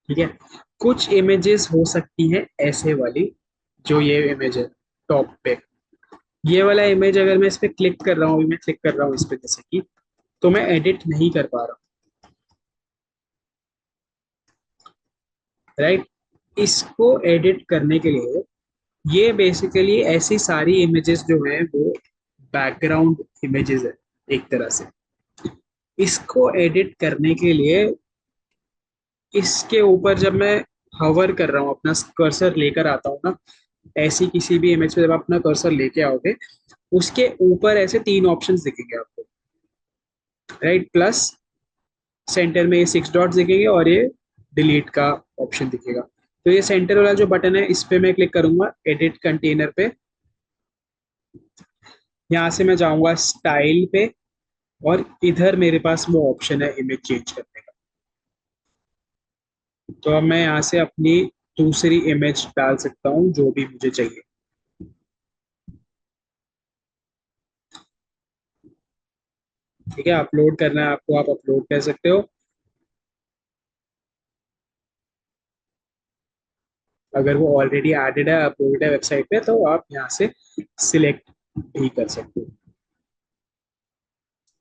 ठीक है, कुछ इमेजेस हो सकती हैं ऐसे वाली, जो ये इमेज है टॉप पे, ये वाला इमेज अगर मैं इस पे क्लिक कर रहा हूँ, अभी मैं क्लिक कर रहा हूँ इस पे जैसे कि, तो मैं एडिट नहीं कर पा रहा हूँ, राइट। इसको एडिट करने के लिए, ये बेसिकली ऐसी सारी इमेजेस जो हैं वो बैकग्राउंड इमेजेस है एक तरह से। इसको एडिट करने के लिए इसके ऊपर जब मैं हवर कर रहा हूँ, अपना कर्सर लेकर आता हूँ ना, ऐसी किसी भी इमेज पे जब आप अपना कर्सर लेके आओगे उसके ऊपर ऐसे तीन ऑप्शंस दिखेंगे आपको, राइट, प्लस सेंटर में ये सिक्स डॉट्स दिखेंगे और ये डिलीट का ऑप्शन दिखेगा। तो ये सेंटर वाला जो बटन है इस पे मैं क्लिक करूंगा एडिट कंटेनर पे, यहाँ से मैं जाऊंगा स्टाइल पे, और इधर मेरे पास वो ऑप्शन है इमेज चेंज करने का। तो अब मैं यहाँ से अपनी दूसरी इमेज डाल सकता हूँ जो भी मुझे चाहिए। ठीक है, अपलोड करना है आपको, आप अपलोड कर सकते हो। अगर वो ऑलरेडी एडेड है, अपलोड है वेबसाइट पे, तो आप यहाँ से सिलेक्ट भी कर सकते हो।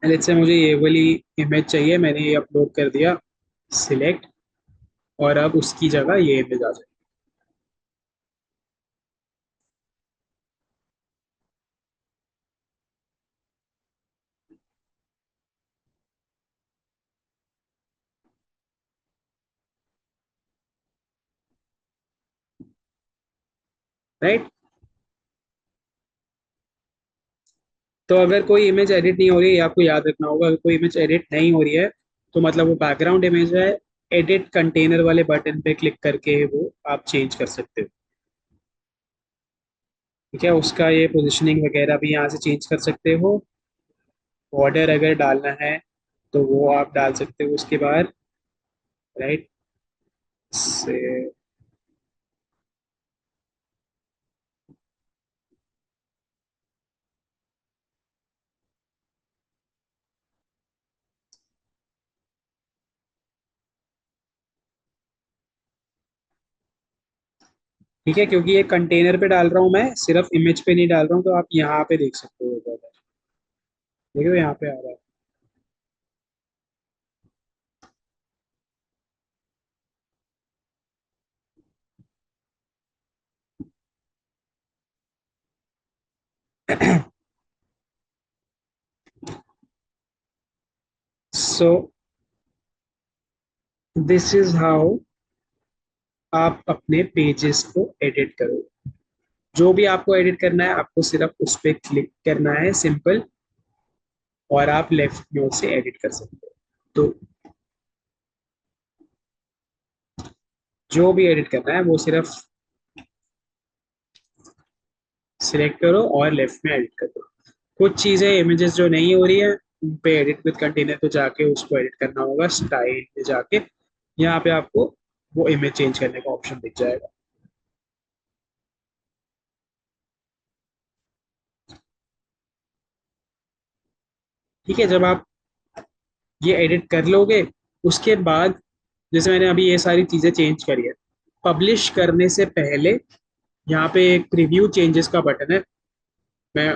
लेट्स से मुझे ये वाली इमेज चाहिए, मैंने ये अपलोड कर दिया, सिलेक्ट, और अब उसकी जगह ये इमेज आ जाए। राइट। तो अगर कोई इमेज एडिट नहीं हो रही है, आपको याद रखना होगा, अगर कोई इमेज एडिट नहीं हो रही है तो मतलब वो बैकग्राउंड इमेज है, एडिट कंटेनर वाले बटन पे क्लिक करके वो आप चेंज कर सकते हो। ठीक है, उसका ये पोजिशनिंग वगैरह भी यहाँ से चेंज कर सकते हो। बॉर्डर अगर डालना है तो वो आप डाल सकते हो उसके बाद, राइट से। ठीक है, क्योंकि ये कंटेनर पे डाल रहा हूँ मैं, सिर्फ इमेज पे नहीं डाल रहा हूँ, तो आप यहाँ पे देख सकते हो बॉर्डर। देखो यहाँ पे आ रहा है। सो दिस इज हाउ आप अपने पेजेस को एडिट करो। जो भी आपको एडिट करना है, आपको सिर्फ उस पर क्लिक करना है, सिंपल, और आप लेफ्ट मोड से एडिट कर सकते हो। तो जो भी एडिट करना है वो सिर्फ सिलेक्ट करो और लेफ्ट में एडिट कर दो। कुछ चीजें, इमेजेस जो नहीं हो रही है, उन पे एडिट विद कंटेनर पे जाके उसको एडिट करना होगा, स्टाइल पे जाके यहाँ पे आपको वो इमेज चेंज करने का ऑप्शन दिख जाएगा। ठीक है, जब आप ये एडिट कर लोगे, उसके बाद जैसे मैंने अभी ये सारी चीजें चेंज करी है, पब्लिश करने से पहले यहाँ पे एक प्रीव्यू चेंजेस का बटन है, मैं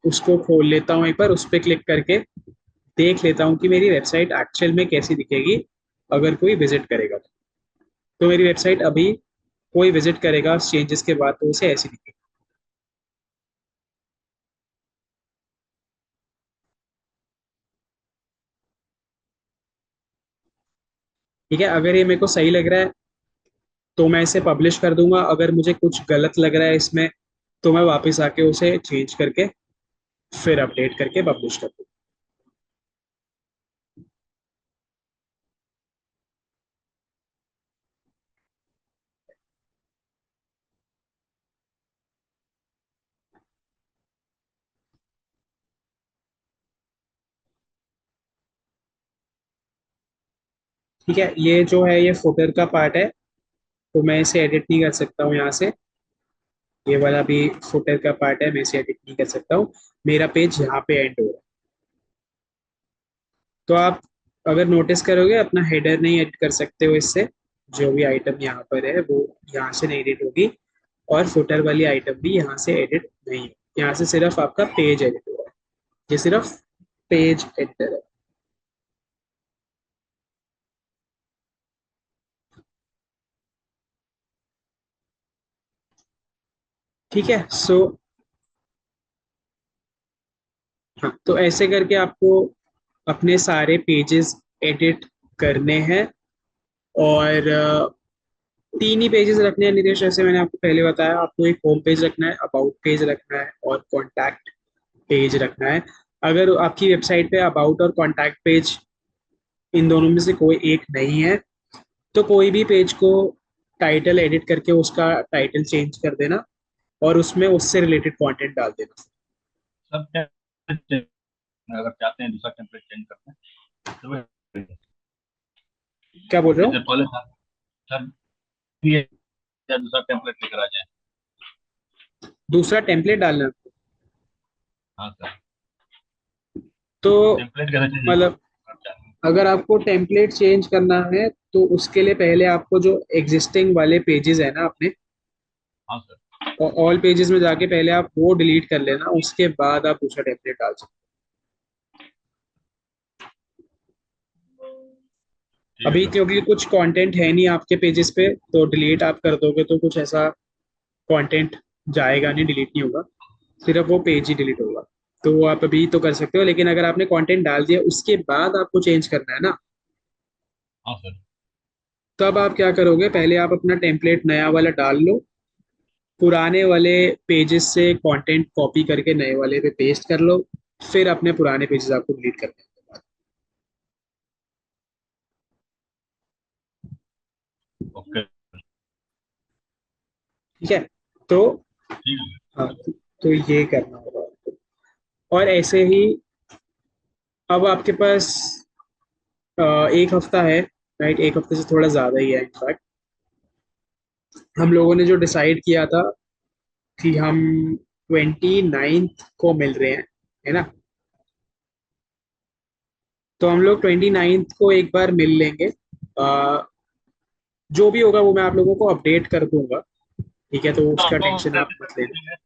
उसको खोल लेता हूँ एक बार, उस पर क्लिक करके देख लेता हूँ कि मेरी वेबसाइट एक्चुअल में कैसी दिखेगी अगर कोई विजिट करेगा। तो मेरी वेबसाइट अभी कोई विजिट करेगा चेंजेस के बाद तो उसे ऐसी दिखेगी। ठीक है, अगर ये मेरे को सही लग रहा है तो मैं इसे पब्लिश कर दूंगा, अगर मुझे कुछ गलत लग रहा है इसमें तो मैं वापस आके उसे चेंज करके फिर अपडेट करके पब्लिश कर दूंगा। ठीक है, ये जो है ये फुटर का पार्ट है, तो मैं इसे एडिट नहीं कर सकता हूँ यहाँ से। ये वाला भी फुटर का पार्ट है, मैं इसे एडिट नहीं कर सकता हूँ। मेरा पेज यहाँ पे एंड हो रहा है। तो आप अगर नोटिस करोगे, अपना हेडर नहीं एडिट कर सकते हो इससे, जो भी आइटम यहाँ पर है वो यहाँ से नहीं एडिट होगी, और फुटर वाली आइटम भी यहाँ से एडिट नहीं है। यहाँ से सिर्फ आपका पेज एडिट हो रहा है, ये सिर्फ पेज एडिटर है। ठीक है, सो हाँ, तो ऐसे करके आपको अपने सारे पेजेस एडिट करने हैं। और तीन ही पेजेस रखने हैं नितेश, जैसे मैंने आपको पहले बताया, आपको एक होम पेज रखना है, अबाउट पेज रखना है, और कॉन्टैक्ट पेज रखना है। अगर आपकी वेबसाइट पे अबाउट और कॉन्टैक्ट पेज इन दोनों में से कोई एक नहीं है तो कोई भी पेज को टाइटल एडिट करके उसका टाइटल चेंज कर देना और उसमें उससे रिलेटेड कंटेंट डाल देना। सब टेम्पलेट अगर चाहते हैं दूसरा टेम्पलेट चेंज करते हैं तो वही क्या बोल रहे जैसे हो? पहले था सर, ये या दूसरा टेम्पलेट लेकर आ जाए। दूसरा टेम्पलेट डालना है। हाँ सर, तो टेम्पलेट कैसे चेंज मतलब करते हैं? अगर आपको टेम्पलेट चेंज करना है तो उसके लिए पहले आपको जो एग्जिस्टिंग वाले पेजेस है ना अपने, हाँ सर, ऑल पेजेस में जाके पहले आप वो डिलीट कर लेना, उसके बाद आप दूसरा टेम्पलेट डाल सकते हो। ठीक है अभी सर। क्योंकि कुछ कंटेंट है नहीं आपके पेजेस पे तो डिलीट आप कर दोगे तो कुछ ऐसा कंटेंट जाएगा नहीं, डिलीट नहीं होगा, सिर्फ वो पेज ही डिलीट होगा। तो वो आप अभी तो कर सकते हो, लेकिन अगर आपने कंटेंट डाल दिया उसके बाद आपको चेंज करना है ना, हाँ सर। तब आप क्या करोगे, पहले आप अपना टेम्पलेट नया वाला डाल लो, पुराने वाले पेजेस से कंटेंट कॉपी करके नए वाले पे पेस्ट कर लो, फिर अपने पुराने पेजेस आपको डिलीट करने हैं। ओके। ठीक है? तो ठीक है। हाँ, तो ये करना होगा आपको। और ऐसे ही अब आपके पास एक हफ्ता है, राइट? एक हफ्ते से थोड़ा ज़्यादा ही है इनफैक्ट। हम लोगों ने जो डिसाइड किया था कि हम 29th को मिल रहे हैं, है ना? तो हम लोग 29th को एक बार मिल लेंगे। जो भी होगा वो मैं आप लोगों को अपडेट कर दूंगा, ठीक है? तो तो उसका आपको टेंशन आप मत लेना। देंगे।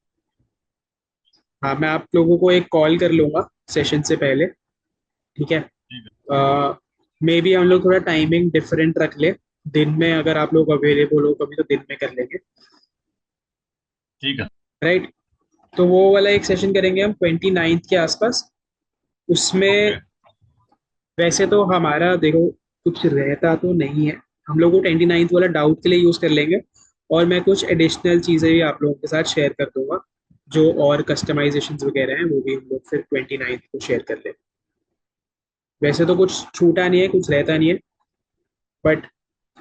हाँ, मैं आप लोगों को एक कॉल कर लूंगा सेशन से पहले, ठीक है? ठीक है। मे बी हम लोग थोड़ा टाइमिंग डिफरेंट रख ले, दिन में अगर आप लोग अवेलेबल हो कभी तो दिन में कर लेंगे, ठीक है। राइट? तो वो वाला एक सेशन करेंगे हम 29th के आसपास। ओके। उसमें वैसे तो हमारा देखो कुछ रहता तो नहीं है, हम लोग को 29th वाला डाउट के लिए यूज कर लेंगे, और मैं कुछ एडिशनल चीज़ें भी आप लोगों के साथ शेयर कर दूंगा, जो और कस्टमाइजेशन वगैरह हैं वो भी हम लोग फिर 29th को शेयर कर लेंगे। वैसे तो कुछ छूटा नहीं है, कुछ रहता नहीं है, बट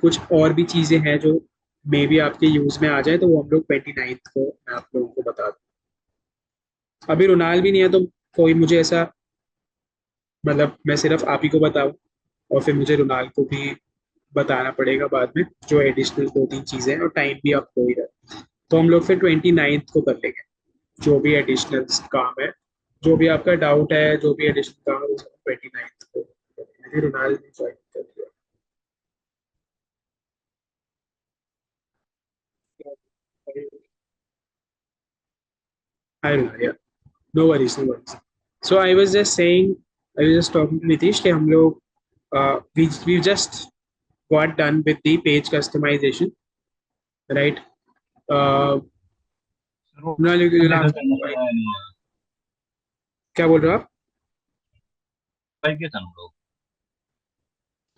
कुछ और भी चीज़ें हैं जो मे बी आपके यूज में आ जाए, तो वो हम लोग 29th को मैं आप लोगों को बता दूँ। अभी रोनाल भी नहीं है तो कोई मुझे ऐसा, मतलब मैं सिर्फ आप ही को बताऊँ और फिर मुझे रोनाल को भी बताना पड़ेगा बाद में, जो एडिशनल दो तीन चीज़ें हैं, और टाइम भी आप हो ही रहा है। तो हम लोग फिर 29th को कर लेंगे जो भी एडिशनल काम है, जो भी आपका डाउट है, जो भी एडिशनल काम है वो सब 29th को करेंगे। रोनाल ने ज्वाइन कर लिया। Hi Ronalia. No worries, no worries. So I was just saying, I was just talking to Nitish कि हम लोग we just got done with the page customization, right? Uh, sir वो Runal, you'll लेकर have करना to, पड़ा नहीं है। क्या बोल रहे हो आप? ट्राई किया था हम लोग।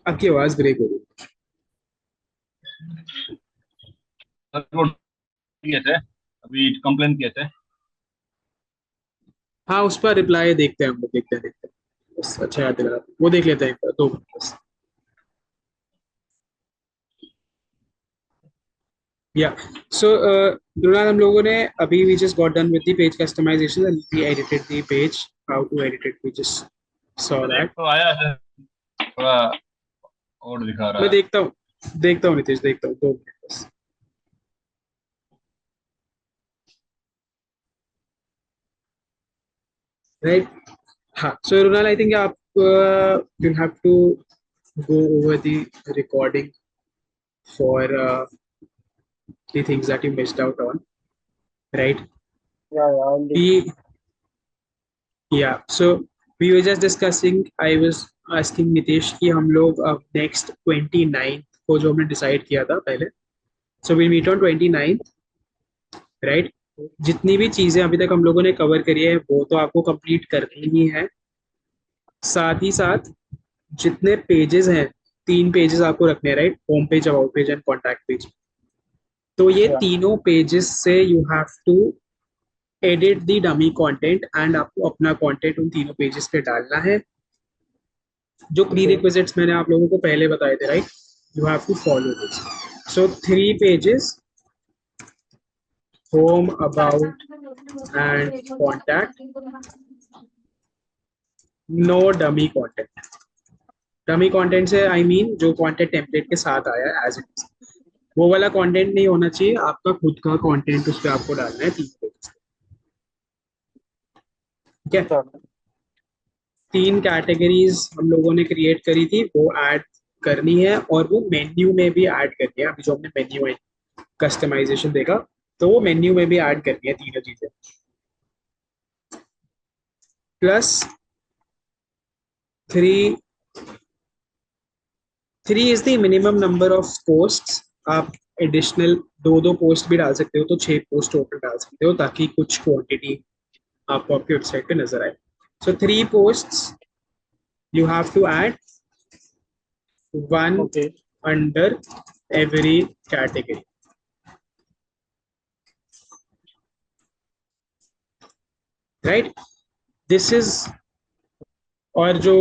आपकी आवाज ब्रेक हो रही है। सर वो किए थे, अभी कंप्लेन किए थे। हाँ, उस पर रिप्लाई देखते हैं हम लोग, देखते हैं बस। अच्छा याद दिला, वो देख लेते हैं एक बार, 2 मिनट बस। या सो रुनाल, हम लोगों ने अभी we just got done with the page customization and we edited the page, how to edit it, we just saw sir एक दैट। तो आया है थोड़ा और दिखा मैं रहा है। देखता हूँ नितेश, देखता हूँ, 2 मिनट बस, राइट? हाँ, सो रुनाल आई थिंक आप you have to go over the recording for the things that you missed out on, right? Yeah, I'll do. We Yeah, so we were just discussing, I was asking Nitish कि हम लोग अब next 29th को जो हमने decide किया था पहले, so we meet on 29th, right? जितनी भी चीज़ें अभी तक हम लोगों ने कवर करी है वो तो आपको कंप्लीट करनी ही है, साथ ही साथ जितने पेजेस हैं, 3 पेजेस आपको रखने हैं, right? Home page, about page and contact page. तो ये Yeah. तीनों पेजेस से you have to edit the dummy content, and आपको अपना कंटेंट उन तीनों पेजेस पे डालना है। जो प्री ओके रिक्विजिट्स मैंने आप लोगों को पहले बताए थे, right, you have to follow this. So 3 pages, home, about and contact, no dummy content. Dummy content से आई मीन जो कंटेंट टेम्पलेट के साथ आया है एज इट इज, वो वाला कंटेंट नहीं होना चाहिए, आपका खुद का कंटेंट उस पर आपको डालना है 3 पेजेस। ठीक है, चलो 3 कैटेगरीज हम लोगों ने क्रिएट करी थी, वो ऐड करनी है, और वो मेन्यू में भी ऐड करनी है। अभी जो हमने मेन्यू कस्टमाइजेशन देखा, तो वो मेन्यू में भी ऐड करनी है तीनों चीजें। Plus three, 3 is the minimum number of post. आप एडिशनल 2-2 पोस्ट भी डाल सकते हो, तो 6 पोस्ट टोटल डाल सकते हो, ताकि कुछ क्वांटिटी आपको आपकी वेबसाइट पे नजर आए। सो 3 posts you have to add, one okay under every category, right? This is, और जो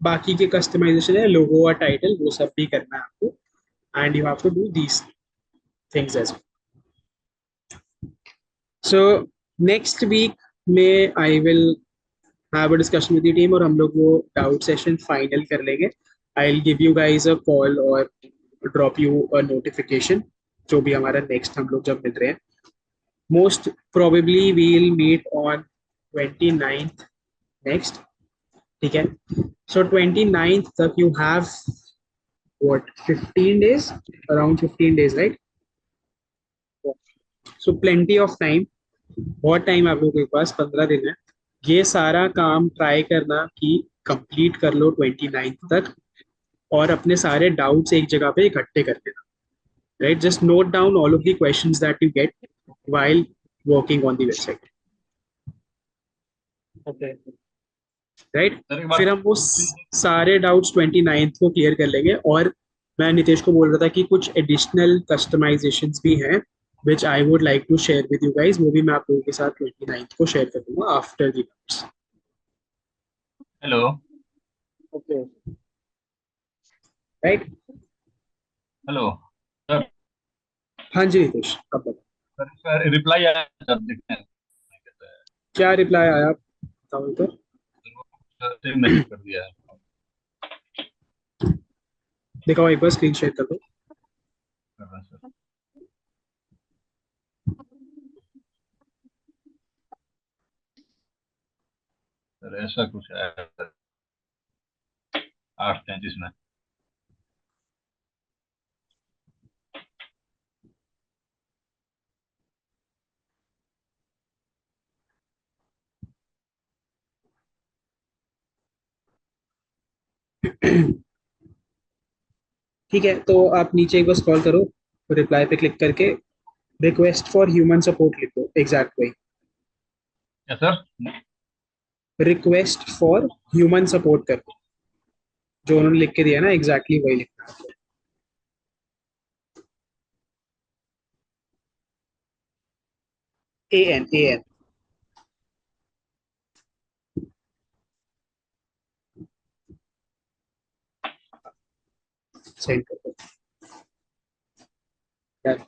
बाकी के कस्टमाइजेशन है, लोगो और टाइटल, वो सब भी करना है आपको, and you have to do these things as well. So next week में I will have a discussion with the team, और हम लोग वो डाउट सेशन फाइनल कर लेंगे। I will give you guys a call और ड्रॉप यू अ नोटिफिकेशन, जो भी हमारा नेक्स्ट हम लोग जब मिल रहे हैं। Most probably we'll meet on 29th next. ठीक है, सो 29th तक you have what 15 days, around 15 days, right? So plenty of time, बहुत टाइम आप लोगों के पास, 15 दिन है। ये सारा काम ट्राई करना कि कंप्लीट कर लो 29th तक, और अपने सारे डाउट्स एक जगह पे इकट्ठे कर देना, right? Just note down all of the questions that you get while working on the website, okay right? Sir एक फिर बात हम वो पूछनी थी। सारे डाउट्स 29th को क्लियर कर लेंगे। और मैं नितेश को बोल रहा था कि कुछ एडिशनल कस्टमाइजेशंस भी हैं which I would like to share with you guys, वो भी मैं आप लोगों के साथ 29th को शेयर कर दूंगा after the notes, hello. Okay right? Hello sir. हाँ जी नितेश, अब बताओ सर इसका रिप्लाई आया सर, देखते हैं कैसा है। क्या रिप्लाई आया, आप बताओ तो। सर से मैसेज कर दिया है। दिखाओ एक बार, स्क्रीन शेयर कर दो। कर रहा है सर। सर ऐसा कुछ है 8:33 में। ठीक है, तो आप नीचे एक बार स्क्रॉल करो, रिप्लाई पे क्लिक करके रिक्वेस्ट फॉर ह्यूमन सपोर्ट लिखो, एग्जैक्ट वही, क्या sir? Request for human support कर दो, जो उन्होंने लिख के दिया ना, एग्जैक्टली वही लिखना है आपको। AN सेंड कर दो यार।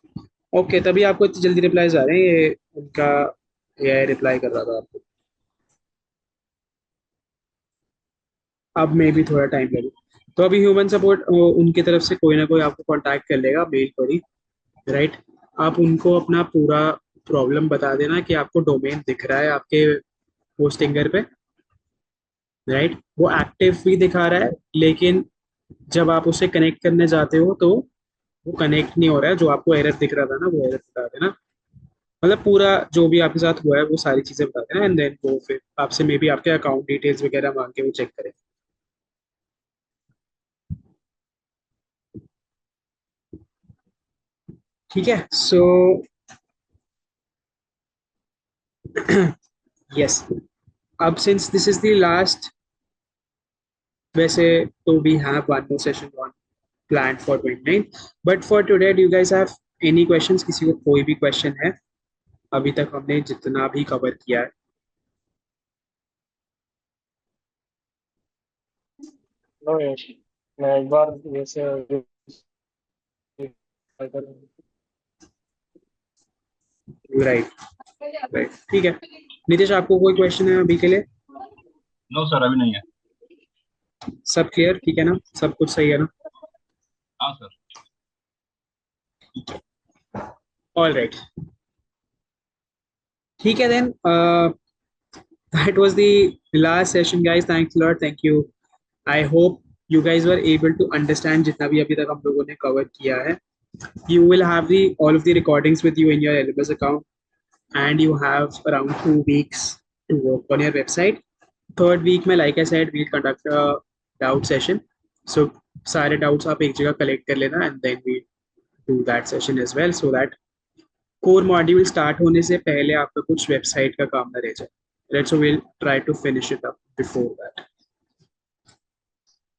ओके, तभी आपको इतनी जल्दी रिप्लाईज आ रहे हैं, ये उनका एआई रिप्लाई कर रहा था आपको। अब मे भी थोड़ा टाइम लगे, तो अभी ह्यूमन सपोर्ट उनकी तरफ से कोई ना कोई आपको कांटेक्ट कर लेगा मेल पर ही, राइट? आप उनको अपना पूरा प्रॉब्लम बता देना कि आपको डोमेन दिख रहा है आपके होस्टिंगर पे, राइट? वो एक्टिव भी दिखा रहा है, लेकिन जब आप उसे कनेक्ट करने जाते हो तो वो कनेक्ट नहीं हो रहा है। जो आपको एरर दिख रहा था ना, वो एरर बता देना, मतलब पूरा जो भी आपके साथ हुआ है वो सारी चीजें बता देना, एंड देन वो फिर आपसे मे बी आपके अकाउंट डिटेल्स वगैरह मांग के वो चेक करें। ठीक है, सो यस, अब since this is the last, वैसे तो we have one more session on plan for 29, but for today do you guys have any questions? किसी को कोई भी क्वेश्चन है? अभी तक हमने जितना भी कवर किया है। नो यश, मैं एक बार जैसे राइट, राइट, ठीक है। नितिश, आपको कोई क्वेश्चन है अभी के लिए? नो सर, अभी नहीं है। सब क्लियर, ठीक है ना? सब कुछ सही है ना? हाँ सर। ऑल राइट, ठीक है then. That was the last session, guys. Thanks a lot. Thank you. I hope you guys were able to understand जितना भी अभी तक हम लोगों ने cover किया है. You will have the all of the recordings with you in your LMS account, and you have around 2 weeks to work on your website. Third week में, like I said, we'll conduct a doubt session. So सारे doubts आप एक जगह collect कर लेना, and then we do that session as well, so that core module start होने से पहले आपका कुछ वेबसाइट का काम न रह जाए. Right, so we'll try to finish it up before that.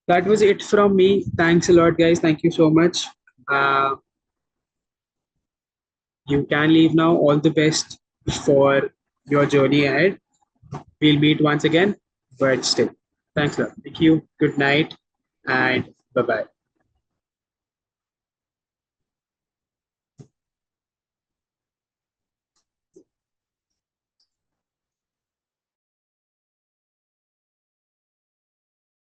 That was it from me. Thanks a lot, guys. Thank you so much. uh, you can leave now. All the best for your journey ahead. We'll meet once again, but still, thanks a lot. Thank you, good night, and bye bye.